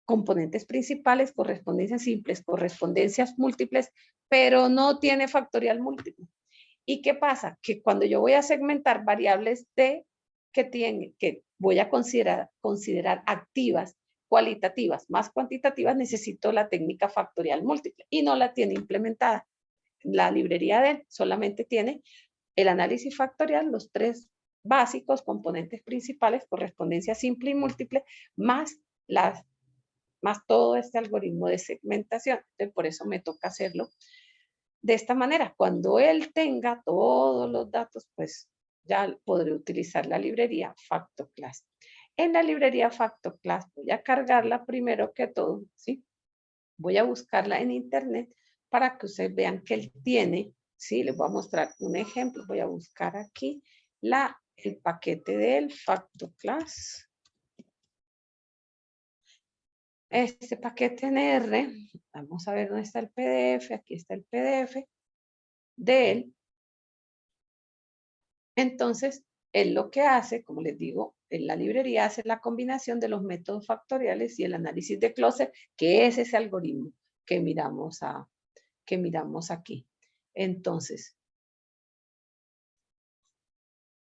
componentes principales, correspondencias simples, correspondencias múltiples, pero no tiene factorial múltiple. ¿Y qué pasa? Que cuando yo voy a segmentar variables D que voy a considerar activas, cualitativas, más cuantitativas, necesito la técnica factorial múltiple y no la tiene implementada. La librería D solamente tiene el análisis factorial, los tres básicos, componentes principales, correspondencia simple y múltiple, más todo este algoritmo de segmentación. Entonces, por eso me toca hacerlo de esta manera. Cuando él tenga todos los datos, pues ya podré utilizar la librería FactoClass. En la librería FactoClass voy a cargarla primero que todo, ¿sí? Voy a buscarla en internet para que ustedes vean que él tiene, ¿sí? Les voy a mostrar un ejemplo. Voy a buscar aquí el paquete del FactoClass. Este paquete en R, vamos a ver dónde está el PDF, aquí está el PDF de él. Entonces, él lo que hace, como les digo, en la librería hace la combinación de los métodos factoriales y el análisis de clúster, que es ese algoritmo que miramos aquí. Entonces,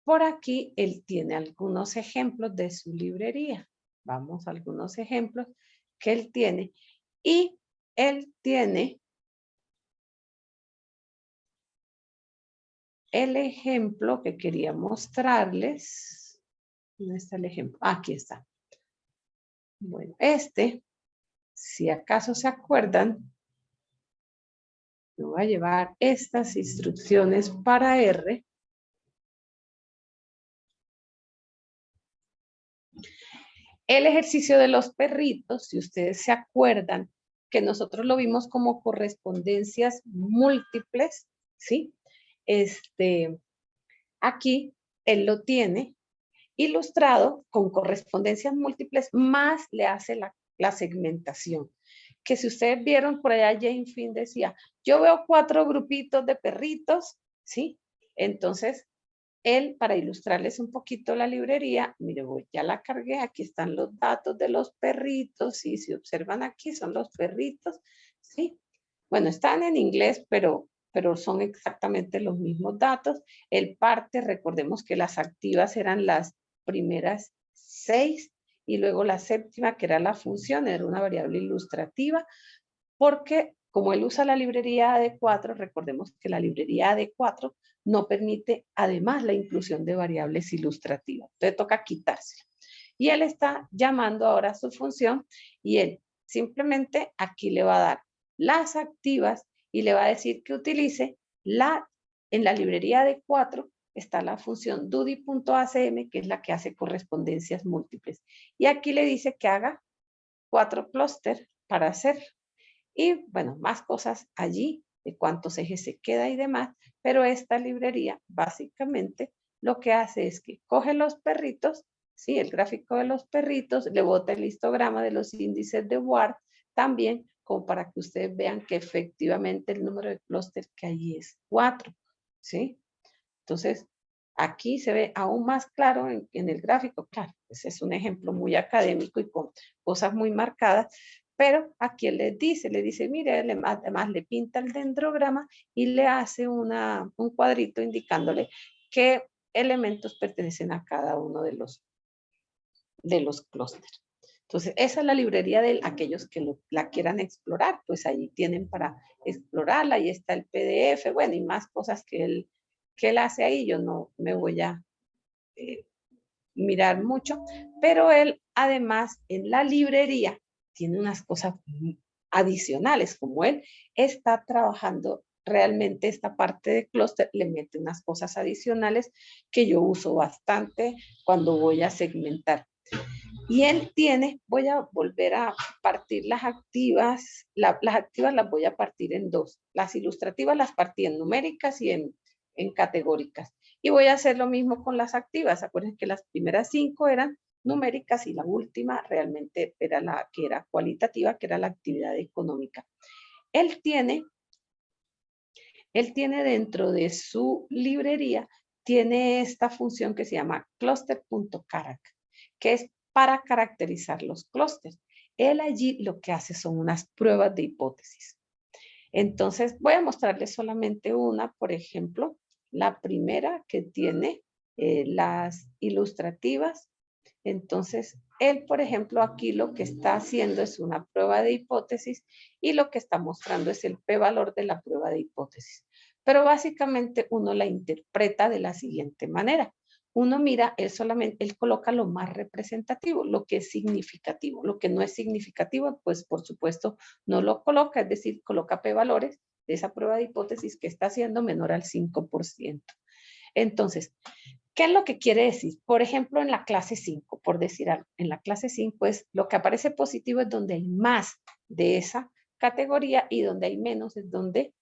por aquí él tiene algunos ejemplos de su librería. Vamos a algunos ejemplos que él tiene. Y él tiene el ejemplo que quería mostrarles. ¿Dónde está el ejemplo? Aquí está. Bueno, si acaso se acuerdan, me voy a llevar estas instrucciones para R. El ejercicio de los perritos, si ustedes se acuerdan, que nosotros lo vimos como correspondencias múltiples, ¿sí? Aquí él lo tiene ilustrado con correspondencias múltiples, más le hace la segmentación. Que si ustedes vieron por allá, Jane Finn decía, yo veo 4 grupitos de perritos, ¿sí? Entonces, él, para ilustrarles un poquito la librería, mire, ya la cargué, aquí están los datos de los perritos, ¿sí? Si observan aquí, son los perritos, ¿sí? Bueno, están en inglés, pero son exactamente los mismos datos. El parte, recordemos que las activas eran las primeras 6 y luego la séptima, que era la función, era una variable ilustrativa, porque como él usa la librería AD4, recordemos que la librería AD4 no permite además la inclusión de variables ilustrativas. Entonces toca quitársela. Y él está llamando ahora a su función y él simplemente aquí le va a dar las activas y le va a decir que utilice en la librería AD4 está la función dudi.acm, que es la que hace correspondencias múltiples. Y aquí le dice que haga 4 clústeres para hacerlo. Y bueno, más cosas allí de cuántos ejes se queda y demás, pero esta librería básicamente lo que hace es que coge los perritos, ¿sí? El gráfico de los perritos, le bota el histograma de los índices de Ward también, como para que ustedes vean que efectivamente el número de clústeres que hay es 4, ¿sí? Entonces, aquí se ve aún más claro en el gráfico. Claro, ese es un ejemplo muy académico y con cosas muy marcadas, pero aquí él le dice, mire, además le pinta el dendrograma y le hace un cuadrito indicándole qué elementos pertenecen a cada uno de los clústeres. Entonces, esa es la librería de aquellos que la quieran explorar, pues ahí tienen para explorarla, ahí está el PDF, bueno, y más cosas que él hace ahí, yo no me voy a mirar mucho, pero él además en la librería tiene unas cosas adicionales, como él está trabajando realmente esta parte de clúster, le mete unas cosas adicionales que yo uso bastante cuando voy a segmentar. Y él tiene, voy a volver a partir las activas, las activas las voy a partir en 2. Las ilustrativas las partí en numéricas y en categóricas. Y voy a hacer lo mismo con las activas. Acuérdense que las primeras 5 eran numéricas y la última realmente era la que era cualitativa, que era la actividad económica. Él tiene dentro de su librería, tiene esta función que se llama cluster.charac, que es para caracterizar los clústeres. Él allí lo que hace son unas pruebas de hipótesis. Entonces, voy a mostrarles solamente una, por ejemplo, la primera que tiene las ilustrativas. Entonces, él, por ejemplo, aquí lo que está haciendo es una prueba de hipótesis y lo que está mostrando es el p-valor de la prueba de hipótesis. Pero básicamente uno la interpreta de la siguiente manera. Uno mira, él coloca lo más representativo, lo que es significativo. Lo que no es significativo, pues por supuesto no lo coloca, es decir, coloca p-valores de esa prueba de hipótesis que está haciendo menor al 5%. Entonces, ¿qué es lo que quiere decir? Por ejemplo, en la clase 5, por decir algo, en la clase 5 es lo que aparece positivo es donde hay más de esa categoría y donde hay menos es donde,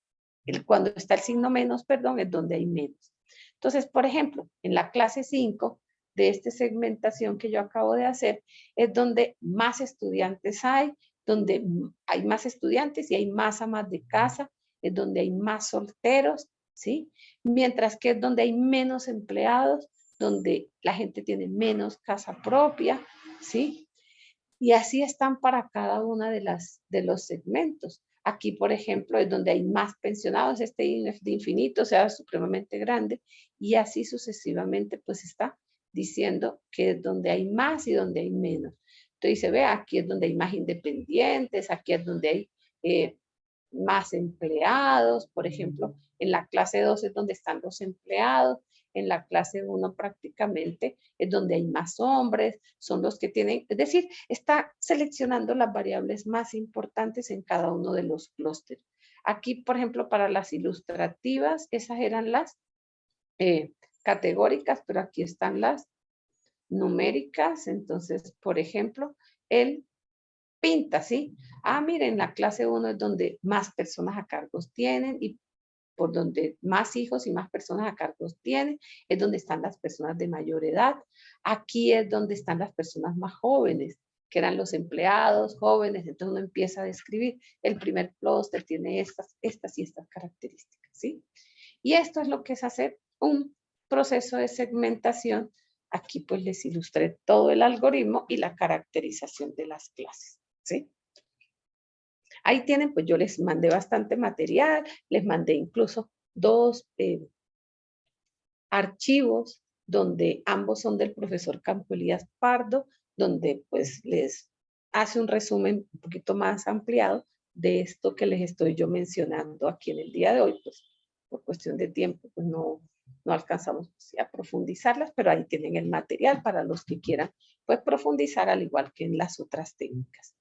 cuando está el signo menos, perdón, es donde hay menos. Entonces, por ejemplo, en la clase 5 de esta segmentación que yo acabo de hacer, es donde más estudiantes hay, donde hay más estudiantes y hay más amas de casa, es donde hay más solteros, ¿sí? Mientras que es donde hay menos empleados, donde la gente tiene menos casa propia, ¿sí? Y así están para cada una de los segmentos. Aquí, por ejemplo, es donde hay más pensionados, este INEF de infinito, o sea, supremamente grande, y así sucesivamente, pues está diciendo que es donde hay más y donde hay menos. Entonces se ve, aquí es donde hay más independientes, aquí es donde hay más empleados, por ejemplo, en la clase 2 es donde están los empleados, en la clase 1 prácticamente es donde hay más hombres, son los que tienen, es decir, está seleccionando las variables más importantes en cada uno de los clústeres. Aquí, por ejemplo, para las ilustrativas, esas eran las categóricas, pero aquí están las numéricas. Entonces, por ejemplo, el pinta, ¿sí? Ah, miren, la clase 1 es donde más personas a cargos tienen y por donde más hijos y más personas a cargos tienen, es donde están las personas de mayor edad. Aquí es donde están las personas más jóvenes, que eran los empleados jóvenes. Entonces uno empieza a describir, el primer clúster tiene estas y estas características, ¿sí? Y esto es lo que es hacer un proceso de segmentación. Aquí pues les ilustré todo el algoritmo y la caracterización de las clases, ¿sí? Ahí tienen, pues yo les mandé bastante material, les mandé incluso 2 archivos donde ambos son del profesor Campo Elías Pardo, donde pues les hace un resumen un poquito más ampliado de esto que les estoy yo mencionando aquí en el día de hoy, pues por cuestión de tiempo pues no alcanzamos a profundizarlas, pero ahí tienen el material para los que quieran pues profundizar al igual que en las otras técnicas.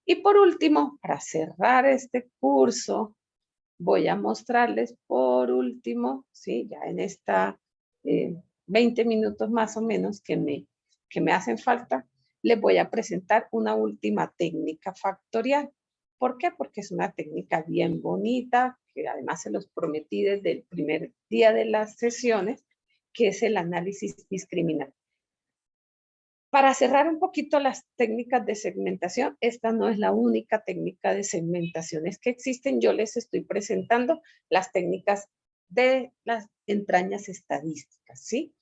Y por último, para cerrar este curso, voy a mostrarles por último, ¿sí? Ya en esta 20 minutos más o menos que me hacen falta, les voy a presentar una última técnica factorial. ¿Por qué? Porque es una técnica bien bonita, que además se los prometí desde el primer día de las sesiones, que es el análisis discriminante. Para cerrar un poquito las técnicas de segmentación, esta no es la única técnica de segmentaciones que existen. Yo les estoy presentando las técnicas de las entrañas estadísticas, ¿sí?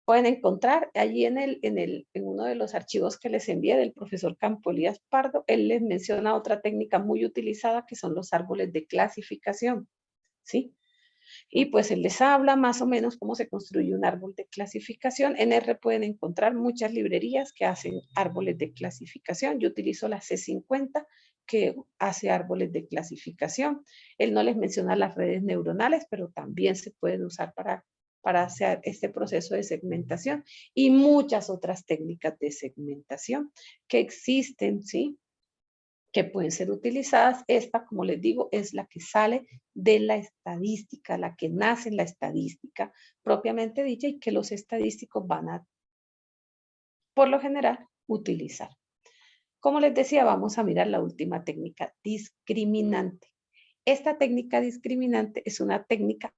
Pueden encontrar allí en uno de los archivos que les envié del profesor Campo Elías Pardo, él les menciona otra técnica muy utilizada que son los árboles de clasificación, ¿sí? Y pues él les habla más o menos cómo se construye un árbol de clasificación. En R pueden encontrar muchas librerías que hacen árboles de clasificación. Yo utilizo la C50 que hace árboles de clasificación. Él no les menciona las redes neuronales, pero también se pueden usar para hacer este proceso de segmentación y muchas otras técnicas de segmentación que existen, ¿sí? Que pueden ser utilizadas. Esta, como les digo, es la que sale de la estadística, la que nace en la estadística propiamente dicha y que los estadísticos van a, por lo general, utilizar. Como les decía, vamos a mirar la última técnica, discriminante. Esta técnica discriminante es una técnica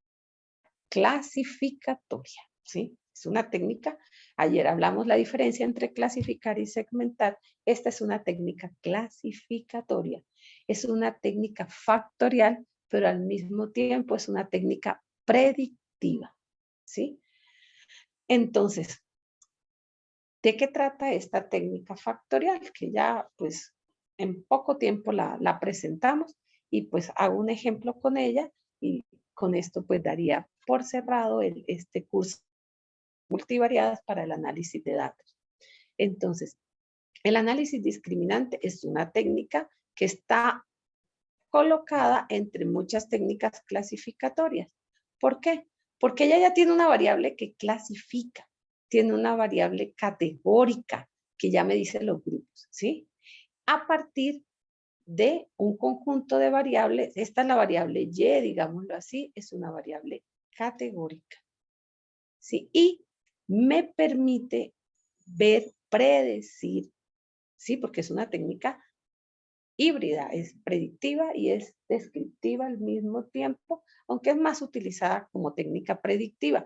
clasificatoria, ¿sí? Es una técnica, ayer hablamos la diferencia entre clasificar y segmentar, esta es una técnica clasificatoria, es una técnica factorial, pero al mismo tiempo es una técnica predictiva, ¿sí? Entonces, ¿de qué trata esta técnica factorial? Que ya pues en poco tiempo la presentamos y pues hago un ejemplo con ella y con esto pues daría por cerrado este curso multivariadas para el análisis de datos. Entonces, el análisis discriminante es una técnica que está colocada entre muchas técnicas clasificatorias. ¿Por qué? Porque ella ya tiene una variable que clasifica, tiene una variable categórica que ya me dice los grupos, ¿sí? A partir de un conjunto de variables, esta es la variable Y, digámoslo así, es una variable categórica, ¿sí? Y me permite ver, predecir, ¿sí? Porque es una técnica híbrida, es predictiva y es descriptiva al mismo tiempo, aunque es más utilizada como técnica predictiva.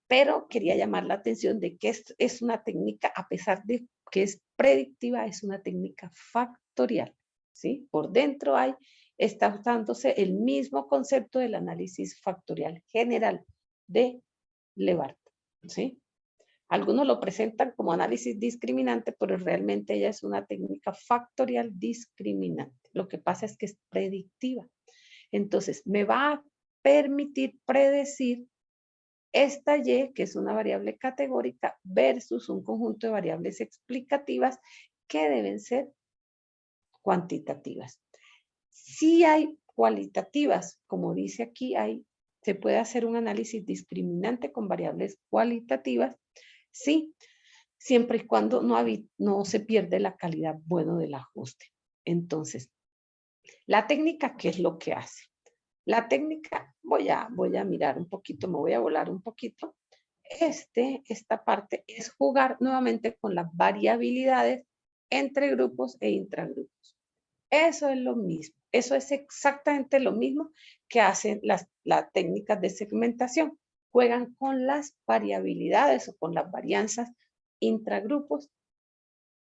Pero quería llamar la atención de que es una técnica, a pesar de que es predictiva, es una técnica factorial, ¿sí? Por dentro está usándose el mismo concepto del análisis factorial general de Levart, ¿sí? Algunos lo presentan como análisis discriminante, pero realmente ella es una técnica factorial discriminante. Lo que pasa es que es predictiva. Entonces, me va a permitir predecir esta Y, que es una variable categórica, versus un conjunto de variables explicativas que deben ser cuantitativas. Si hay cualitativas, como dice aquí, se puede hacer un análisis discriminante con variables cualitativas, sí, siempre y cuando no se pierde la calidad bueno del ajuste. Entonces, la técnica, ¿qué es lo que hace? La técnica, voy a mirar un poquito, me voy a volar un poquito. Esta parte es jugar nuevamente con las variabilidades entre grupos e intragrupos. Eso es lo mismo. Eso es exactamente lo mismo que hacen las técnicas de segmentación. Juegan con las variabilidades o con las varianzas intragrupos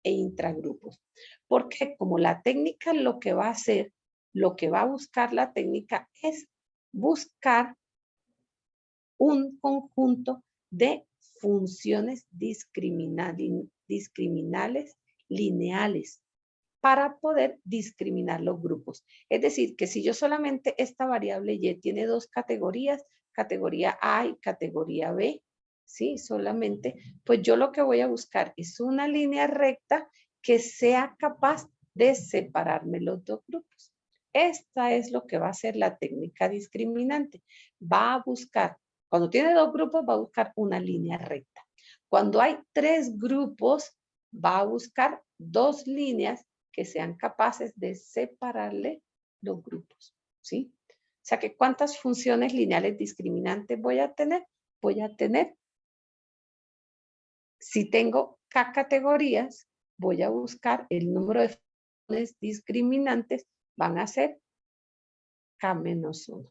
e intragrupos. Porque como la técnica lo que va a hacer, lo que va a buscar la técnica es buscar un conjunto de funciones discriminales lineales para poder discriminar los grupos. Es decir, que si yo solamente esta variable Y tiene dos categorías, categoría A y categoría B, ¿sí? Solamente, pues yo lo que voy a buscar es una línea recta que sea capaz de separarme los dos grupos. Esta es lo que va a hacer la técnica discriminante. Va a buscar, cuando tiene dos grupos, va a buscar una línea recta. Cuando hay tres grupos, va a buscar dos líneas que sean capaces de separarle los grupos, ¿sí? O sea que ¿cuántas funciones lineales discriminantes voy a tener? Voy a tener, si tengo K categorías, voy a buscar el número de funciones discriminantes, van a ser K-1.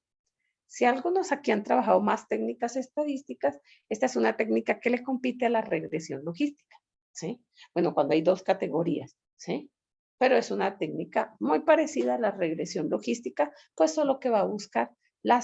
Si algunos aquí han trabajado más técnicas estadísticas, esta es una técnica que le compite a la regresión logística, ¿sí? Bueno, cuando hay dos categorías, ¿sí? Pero es una técnica muy parecida a la regresión logística, pues solo que va a buscar la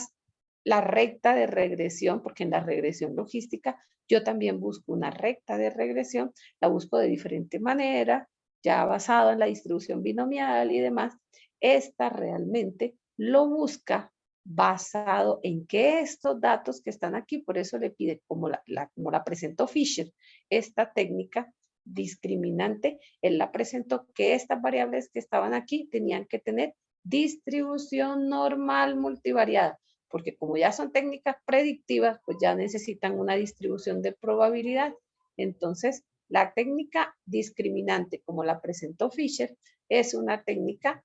recta de regresión, porque en la regresión logística yo también busco una recta de regresión, la busco de diferente manera, ya basado en la distribución binomial y demás. Esta realmente lo busca basado en que estos datos que están aquí, por eso le pide, como la presentó Fisher, esta técnica discriminante, él la presentó que estas variables que estaban aquí tenían que tener distribución normal multivariada, porque como ya son técnicas predictivas, pues ya necesitan una distribución de probabilidad. Entonces, la técnica discriminante, como la presentó Fisher, es una técnica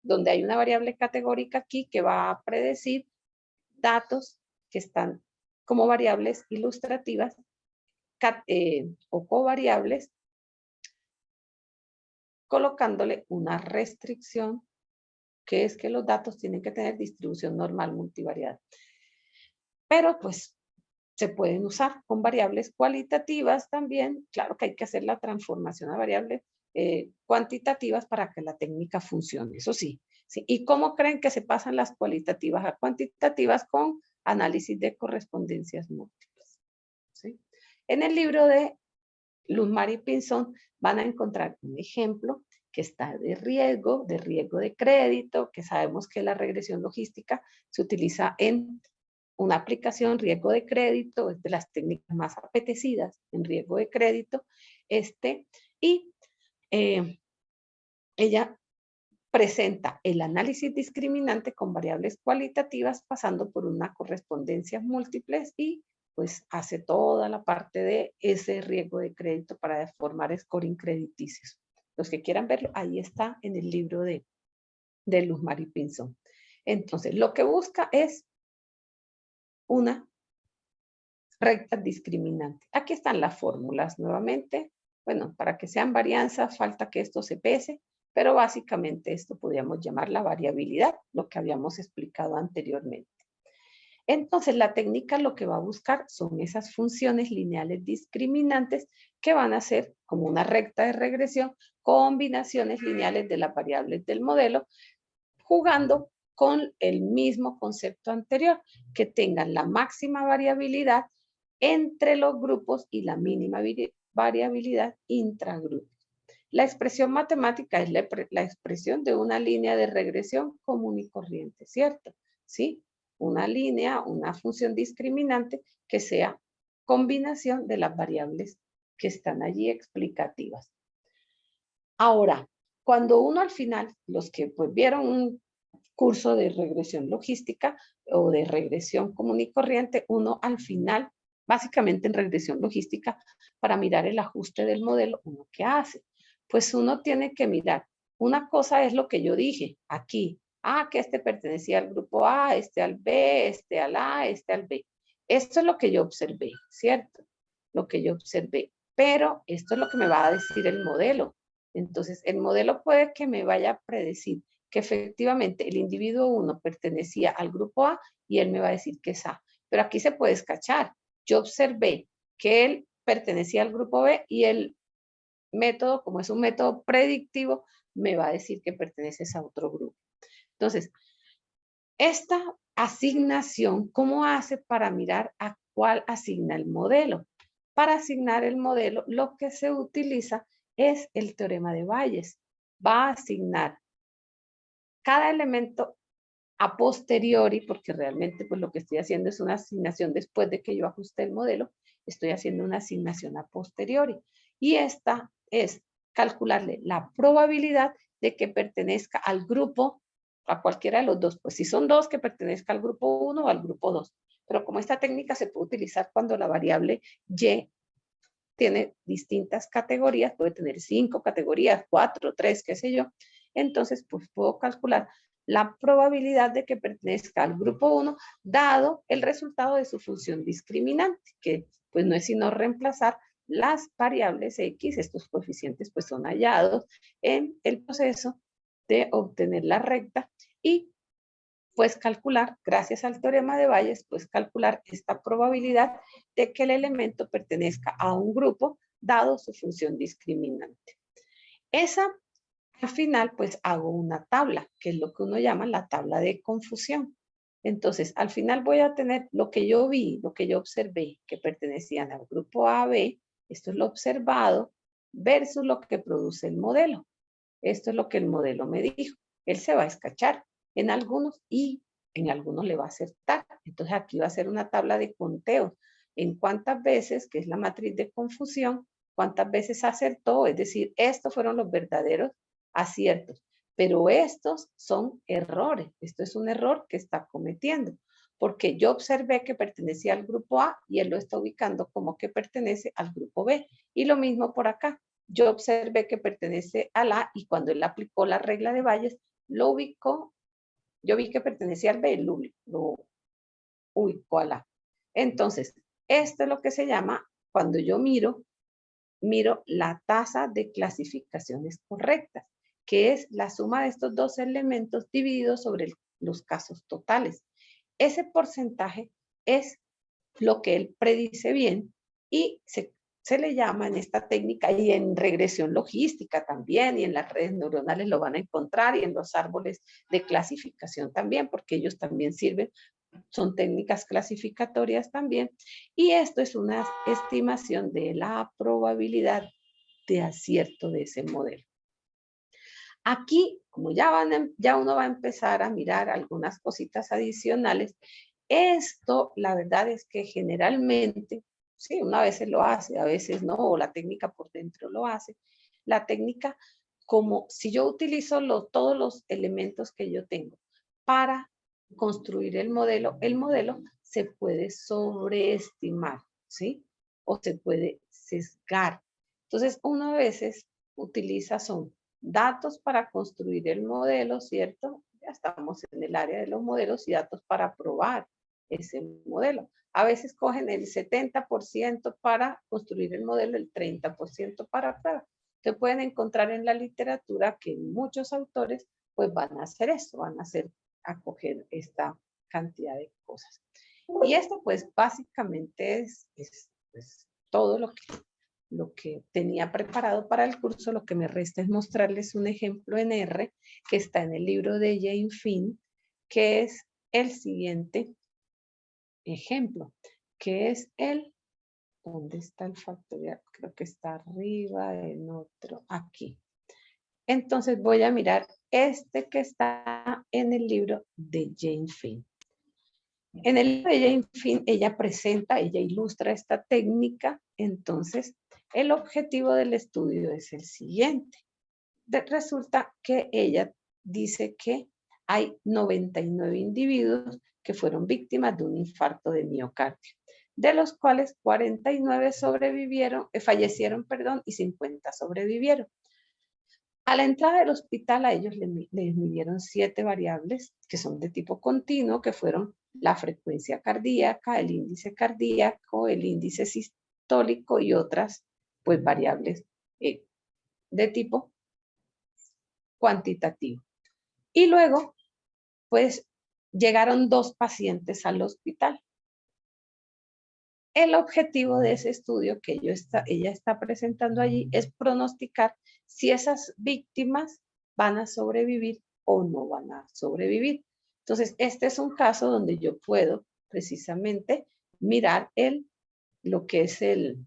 donde hay una variable categórica aquí que va a predecir datos que están como variables ilustrativas o covariables, colocándole una restricción, que es que los datos tienen que tener distribución normal multivariada. Pero pues se pueden usar con variables cualitativas también. Claro que hay que hacer la transformación a variables cuantitativas para que la técnica funcione, eso sí, sí. ¿Y cómo creen que se pasan las cualitativas a cuantitativas? Con análisis de correspondencias múltiples, ¿sí? En el libro de Luzmar y Pinzón van a encontrar un ejemplo que está de riesgo de crédito, que sabemos que la regresión logística se utiliza en una aplicación riesgo de crédito, es de las técnicas más apetecidas en riesgo de crédito, y ella presenta el análisis discriminante con variables cualitativas pasando por una correspondencias múltiples y pues hace toda la parte de ese riesgo de crédito para formar scoring crediticios. Los que quieran verlo, ahí está en el libro de Luzmar y Pinzón. Entonces, lo que busca es una recta discriminante. Aquí están las fórmulas nuevamente. Bueno, para que sean varianzas, falta que esto se pese, pero básicamente esto podríamos llamar la variabilidad, lo que habíamos explicado anteriormente. Entonces, la técnica lo que va a buscar son esas funciones lineales discriminantes que van a ser como una recta de regresión, combinaciones lineales de las variables del modelo, jugando con el mismo concepto anterior, que tengan la máxima variabilidad entre los grupos y la mínima variabilidad intragrupo. La expresión matemática es la expresión de una línea de regresión común y corriente, ¿cierto? ¿Sí? Una línea, una función discriminante que sea combinación de las variables que están allí explicativas. Ahora, cuando uno al final, los que pues vieron un curso de regresión logística o de regresión común y corriente, uno al final, básicamente en regresión logística, para mirar el ajuste del modelo, ¿uno qué hace? Pues uno tiene que mirar, una cosa es lo que yo dije aquí, que este pertenecía al grupo A, este al B, este al A, este al B. Esto es lo que yo observé, ¿cierto? Lo que yo observé, pero esto es lo que me va a decir el modelo. Entonces, el modelo puede que me vaya a predecir que efectivamente el individuo 1 pertenecía al grupo A y él me va a decir que es A. Pero aquí se puede escachar. Yo observé que él pertenecía al grupo B y el método, como es un método predictivo, me va a decir que perteneces a otro grupo. Entonces, esta asignación, ¿cómo hace para mirar a cuál asigna el modelo? Para asignar el modelo, lo que se utiliza es el teorema de Bayes. Va a asignar cada elemento a posteriori, porque realmente pues lo que estoy haciendo es una asignación después de que yo ajuste el modelo, estoy haciendo una asignación a posteriori. Y esta es calcularle la probabilidad de que pertenezca al grupo, a cualquiera de los dos. Pues si son dos, que pertenezca al grupo 1 o al grupo 2. Pero como esta técnica se puede utilizar cuando la variable Y tiene distintas categorías, puede tener 5 categorías, 4, 3, qué sé yo. Entonces, pues puedo calcular la probabilidad de que pertenezca al grupo 1, dado el resultado de su función discriminante, que pues no es sino reemplazar las variables X, estos coeficientes pues son hallados en el proceso de obtener la recta y pues calcular, gracias al teorema de Bayes, pues calcular esta probabilidad de que el elemento pertenezca a un grupo dado su función discriminante. Esa, al final, pues hago una tabla, que es lo que uno llama la tabla de confusión. Entonces, al final voy a tener lo que yo vi, lo que yo observé, que pertenecían al grupo A, B, esto es lo observado, versus lo que produce el modelo. Esto es lo que el modelo me dijo. Él se va a escachar en algunos y en algunos le va a acertar. Entonces aquí va a ser una tabla de conteo. En cuántas veces, que es la matriz de confusión, cuántas veces acertó, es decir, estos fueron los verdaderos aciertos. Pero estos son errores. Esto es un error que está cometiendo. Porque yo observé que pertenecía al grupo A y él lo está ubicando como que pertenece al grupo B. Y lo mismo por acá. Yo observé que pertenece al A y cuando él aplicó la regla de Bayes, lo ubicó, yo vi que pertenecía al B, lo ubicó al A. Entonces, esto es lo que se llama, cuando yo miro la tasa de clasificaciones correctas, que es la suma de estos dos elementos divididos sobre los casos totales. Ese porcentaje es lo que él predice bien y se le llama en esta técnica y en regresión logística también y en las redes neuronales lo van a encontrar y en los árboles de clasificación también, porque ellos también sirven, son técnicas clasificatorias también. Y esto es una estimación de la probabilidad de acierto de ese modelo. Aquí, como ya uno va a empezar a mirar algunas cositas adicionales, esto, la verdad es que generalmente, sí, una vez lo hace, a veces no, o la técnica por dentro lo hace. La técnica, como si yo utilizo todos los elementos que yo tengo para construir el modelo se puede sobreestimar, ¿sí? O se puede sesgar. Entonces, uno a veces utiliza son datos para construir el modelo, ¿cierto? Ya estamos en el área de los modelos y datos para probar ese modelo. A veces cogen el 70% para construir el modelo, el 30% para prueba. Se pueden encontrar en la literatura que muchos autores pues van a hacer eso, van a coger esta cantidad de cosas. Y esto pues básicamente es todo lo que tenía preparado para el curso. Lo que me resta es mostrarles un ejemplo en R que está en el libro de Jane Finn, que es el siguiente ejemplo, que es el ¿Dónde está el factorial? Creo que está arriba, en otro, aquí. Entonces voy a mirar este que está en el libro de Jane Finn. En el libro de Jane Finn, ella presenta, ella ilustra esta técnica. Entonces, el objetivo del estudio es el siguiente. Resulta que ella dice que hay 99 individuos que fueron víctimas de un infarto de miocardio, de los cuales 49 fallecieron, y 50 sobrevivieron. A la entrada del hospital a ellos les midieron 7 variables que son de tipo continuo, que fueron la frecuencia cardíaca, el índice cardíaco, el índice sistólico y otras pues variables de tipo cuantitativo. Y luego pues llegaron 2 pacientes al hospital. El objetivo de ese estudio que ella está presentando allí es pronosticar si esas víctimas van a sobrevivir o no van a sobrevivir. Entonces, este es un caso donde yo puedo precisamente mirar lo que es el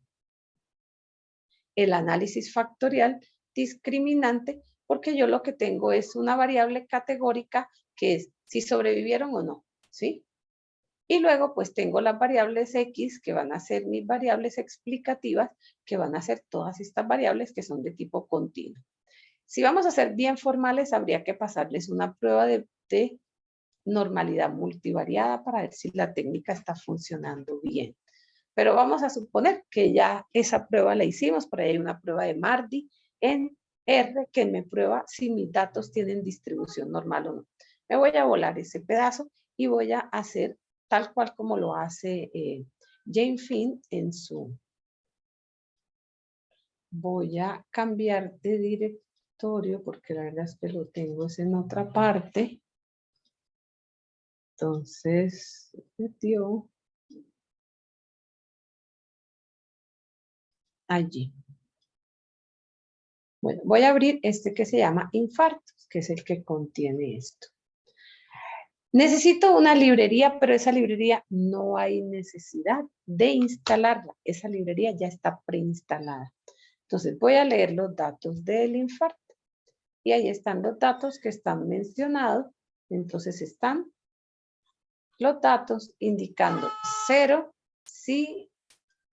análisis factorial discriminante, porque yo lo que tengo es una variable categórica que es si sobrevivieron o no, ¿sí? Y luego pues tengo las variables X que van a ser mis variables explicativas, que van a ser todas estas variables que son de tipo continuo. Si vamos a ser bien formales, habría que pasarles una prueba de normalidad multivariada para ver si la técnica está funcionando bien. Pero vamos a suponer que ya esa prueba la hicimos. Por ahí hay una prueba de Mardi en R que me prueba si mis datos tienen distribución normal o no. Me voy a volar ese pedazo y voy a hacer tal cual como lo hace Jane Finn en su... Voy a cambiar de directorio porque la verdad es que lo tengo en otra parte. Entonces, metió allí. Bueno, voy a abrir este que se llama infartos, que es el que contiene esto. Necesito una librería, pero esa librería no hay necesidad de instalarla. Esa librería ya está preinstalada. Entonces voy a leer los datos del infarto. Y ahí están los datos que están mencionados. Entonces están los datos indicando 0 si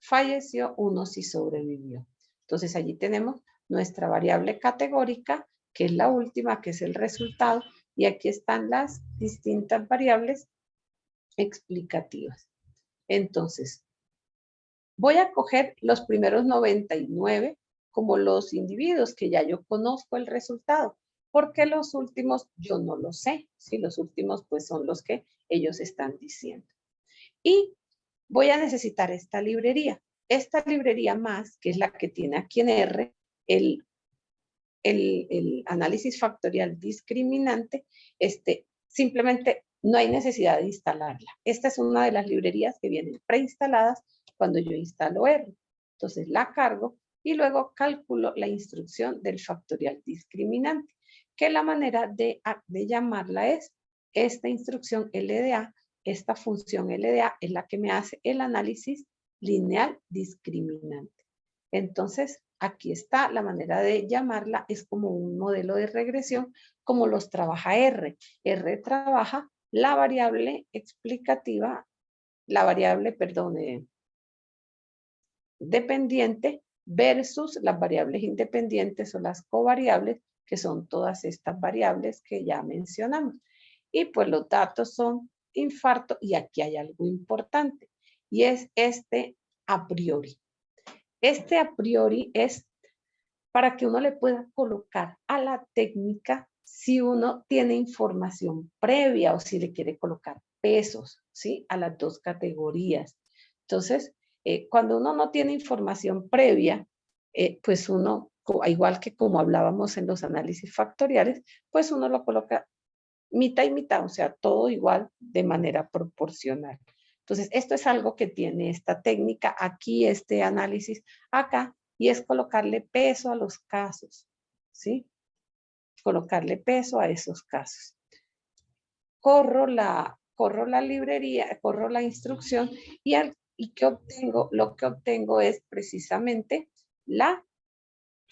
falleció, 1 si sobrevivió. Entonces allí tenemos nuestra variable categórica, que es la última, que es el resultado, y aquí están las distintas variables explicativas. Entonces, voy a coger los primeros 99 como los individuos que ya yo conozco el resultado, porque los últimos yo no lo sé, ¿sí? Los últimos pues son los que ellos están diciendo. Y voy a necesitar esta librería. Esta librería más, que es la que tiene aquí en R, el análisis factorial discriminante, simplemente no hay necesidad de instalarla. Esta es una de las librerías que vienen preinstaladas cuando yo instalo R. Entonces la cargo y luego calculo la instrucción del factorial discriminante, que la manera de llamarla es esta instrucción LDA. Esta función LDA es la que me hace el análisis lineal discriminante. Entonces, aquí está la manera de llamarla, es como un modelo de regresión, como los trabaja R. R trabaja la variable explicativa, la variable, dependiente versus las variables independientes o las covariables, que son todas estas variables que ya mencionamos. Y pues los datos son infarto, y aquí hay algo importante, y es este a priori. Este a priori es para que uno le pueda colocar a la técnica si uno tiene información previa o si le quiere colocar pesos, ¿sí? A las dos categorías. Entonces, cuando uno no tiene información previa, pues uno, igual que como hablábamos en los análisis factoriales, pues uno lo coloca mitad y mitad, o sea, todo igual de manera proporcional. Entonces, esto es algo que tiene esta técnica, aquí este análisis, acá, y es colocarle peso a los casos, ¿sí? Colocarle peso a esos casos. Corro la librería, corro la instrucción y al ¿Y qué obtengo? Lo que obtengo es precisamente la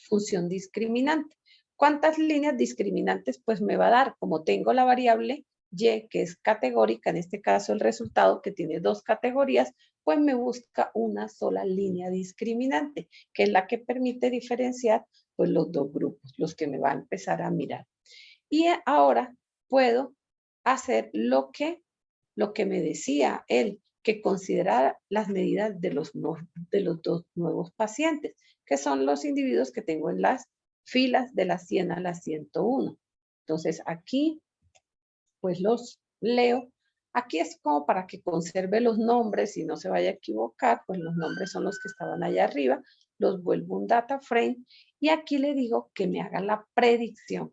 función discriminante. ¿Cuántas líneas discriminantes? Pues me va a dar, como tengo la variable y, que es categórica, en este caso el resultado que tiene dos categorías, pues me busca una sola línea discriminante, que es la que permite diferenciar pues los dos grupos, los que me va a empezar a mirar. Y ahora puedo hacer lo que me decía él, que considerara las medidas de los dos nuevos pacientes, que son los individuos que tengo en las filas de la 100 a la 101. Entonces aquí, pues los leo. Aquí es como para que conserve los nombres y no se vaya a equivocar, pues los nombres son los que estaban allá arriba, los vuelvo un data frame y aquí le digo que me haga la predicción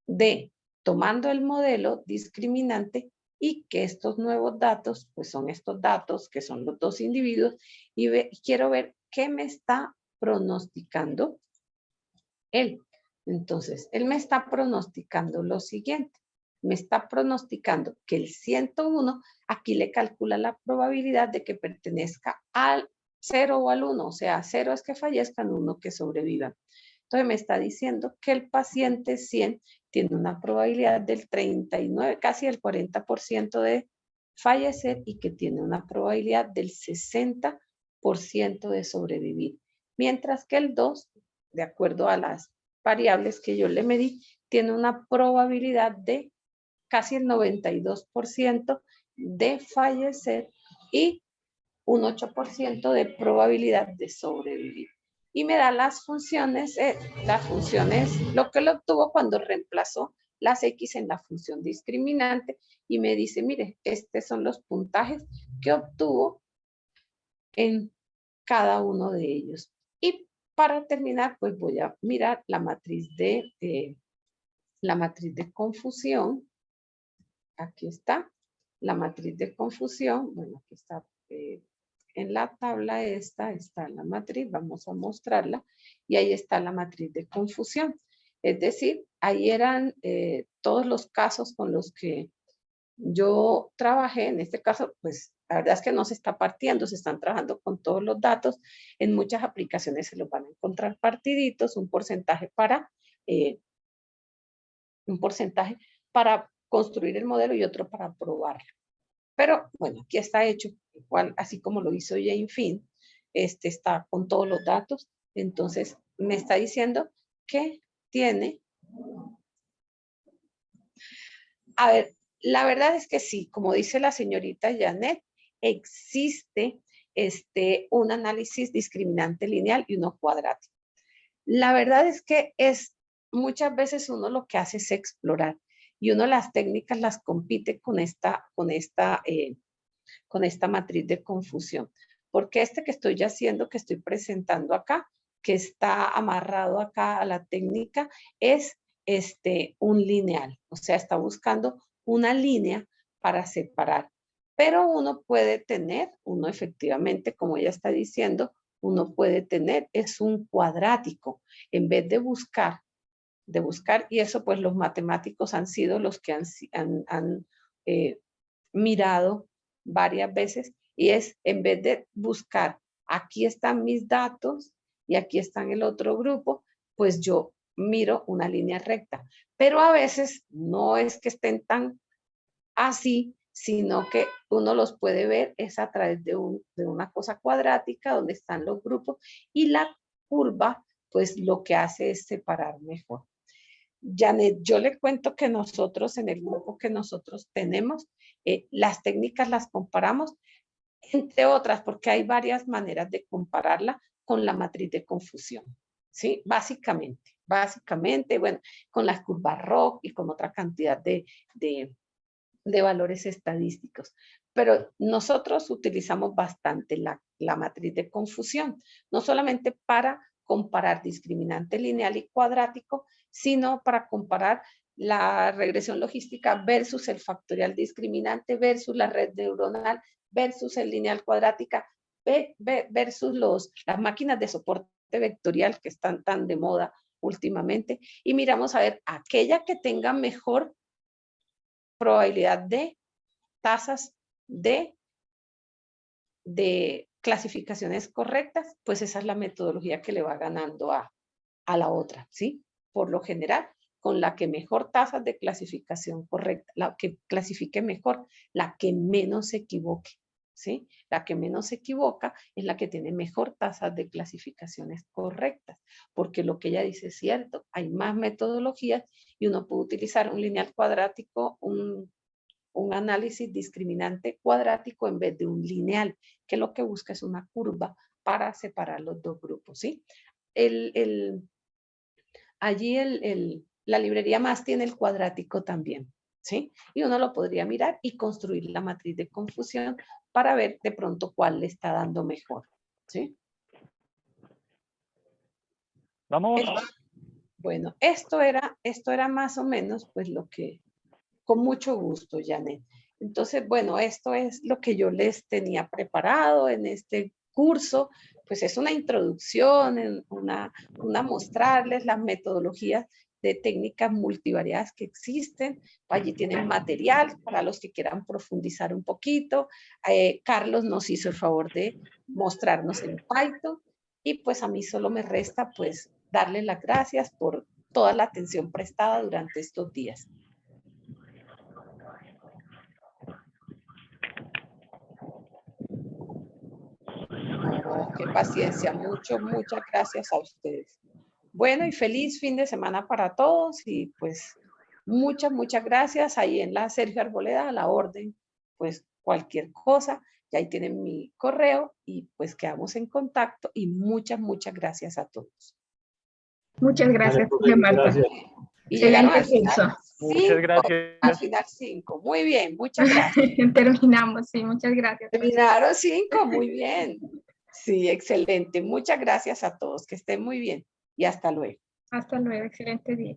de, tomando el modelo discriminante, y que estos nuevos datos, pues son estos datos que son los dos individuos, y quiero ver qué me está pronosticando él. Entonces, él me está pronosticando lo siguiente. Me está pronosticando que el 101, aquí le calcula la probabilidad de que pertenezca al 0 o al 1, o sea, 0 es que fallezcan, 1 que sobrevivan. Entonces me está diciendo que el paciente 100 tiene una probabilidad del 39, casi el 40% de fallecer y que tiene una probabilidad del 60% de sobrevivir. Mientras que el 2, de acuerdo a las variables que yo le medí, tiene una probabilidad de casi el 92% de fallecer y un 8% de probabilidad de sobrevivir. Y me da las funciones, lo que lo obtuvo cuando reemplazó las X en la función discriminante y me dice, mire, estos son los puntajes que obtuvo en cada uno de ellos. Y para terminar, pues voy a mirar la matriz de confusión. Aquí está la matriz de confusión. Bueno, aquí está en la tabla esta, está la matriz, vamos a mostrarla, y ahí está la matriz de confusión. Es decir, ahí eran todos los casos con los que yo trabajé. En este caso, pues la verdad es que no se está partiendo, se están trabajando con todos los datos. En muchas aplicaciones se los van a encontrar partiditos, un porcentaje para construir el modelo y otro para probarlo. Pero bueno, aquí está hecho igual, así como lo hizo Jane Finn, está con todos los datos. Entonces me está diciendo que tiene, a ver, la verdad es que sí, como dice la señorita Janet, existe un análisis discriminante lineal y uno cuadrático. La verdad es que muchas veces uno lo que hace es explorar y uno las técnicas las compite con esta matriz de confusión. Porque que estoy haciendo, que estoy presentando acá, que está amarrado acá a la técnica, es un lineal. O sea, está buscando una línea para separar. Pero uno efectivamente, como ella está diciendo, uno puede tener, es un cuadrático. En vez de buscar, y eso pues los matemáticos han sido los que han mirado varias veces, y es, en vez de buscar, aquí están mis datos y aquí están el otro grupo, pues yo miro una línea recta. Pero a veces no es que estén tan así, sino que uno los puede ver es a través de una cosa cuadrática donde están los grupos, y la curva pues lo que hace es separar mejor. Janet, yo le cuento que nosotros, en el grupo que nosotros tenemos, las técnicas las comparamos, entre otras, porque hay varias maneras de compararla con la matriz de confusión, ¿sí? Básicamente, bueno, con las curvas ROC y con otra cantidad de valores estadísticos. Pero nosotros utilizamos bastante la matriz de confusión, no solamente para comparar discriminante lineal y cuadrático, sino para comparar la regresión logística versus el factorial discriminante versus la red neuronal versus el lineal cuadrática versus las máquinas de soporte vectorial que están tan de moda últimamente, y miramos a ver aquella que tenga mejor probabilidad de tasas de de clasificaciones correctas, pues esa es la metodología que le va ganando a la otra, ¿sí? Por lo general, con la que mejor tasas de clasificación correcta, la que clasifique mejor, la que menos se equivoque, ¿sí? La que menos se equivoca es la que tiene mejor tasas de clasificaciones correctas, porque lo que ella dice es cierto, hay más metodologías y uno puede utilizar un lineal cuadrático, un análisis discriminante cuadrático en vez de un lineal, que lo que busca es una curva para separar los dos grupos, ¿sí? Allí la librería más tiene el cuadrático también, ¿sí? Y uno lo podría mirar y construir la matriz de confusión para ver de pronto cuál le está dando mejor, ¿sí? Vamos. Bueno, esto era más o menos pues lo que, con mucho gusto, Janet. Entonces, bueno, esto es lo que yo les tenía preparado en este curso, pues es una introducción, una mostrarles las metodologías de técnicas multivariadas que existen. Allí tienen material para los que quieran profundizar un poquito. Carlos nos hizo el favor de mostrarnos en Python y pues a mí solo me resta pues darle las gracias por toda la atención prestada durante estos días. Oh, qué paciencia, muchas gracias a ustedes. Bueno, y feliz fin de semana para todos y pues muchas gracias. Ahí en la Sergio Arboleda, a la orden, pues cualquier cosa, ya ahí tienen mi correo y pues quedamos en contacto y muchas gracias a todos. Muchas gracias, Marta. Gracias. Y llegaron al Excelente final curso. Muchas gracias. Al final 5. Muy bien, muchas gracias. Terminamos, sí, muchas gracias. Terminaron 5, muy bien. Sí, excelente. Muchas gracias a todos. Que estén muy bien y hasta luego. Hasta luego, excelente día.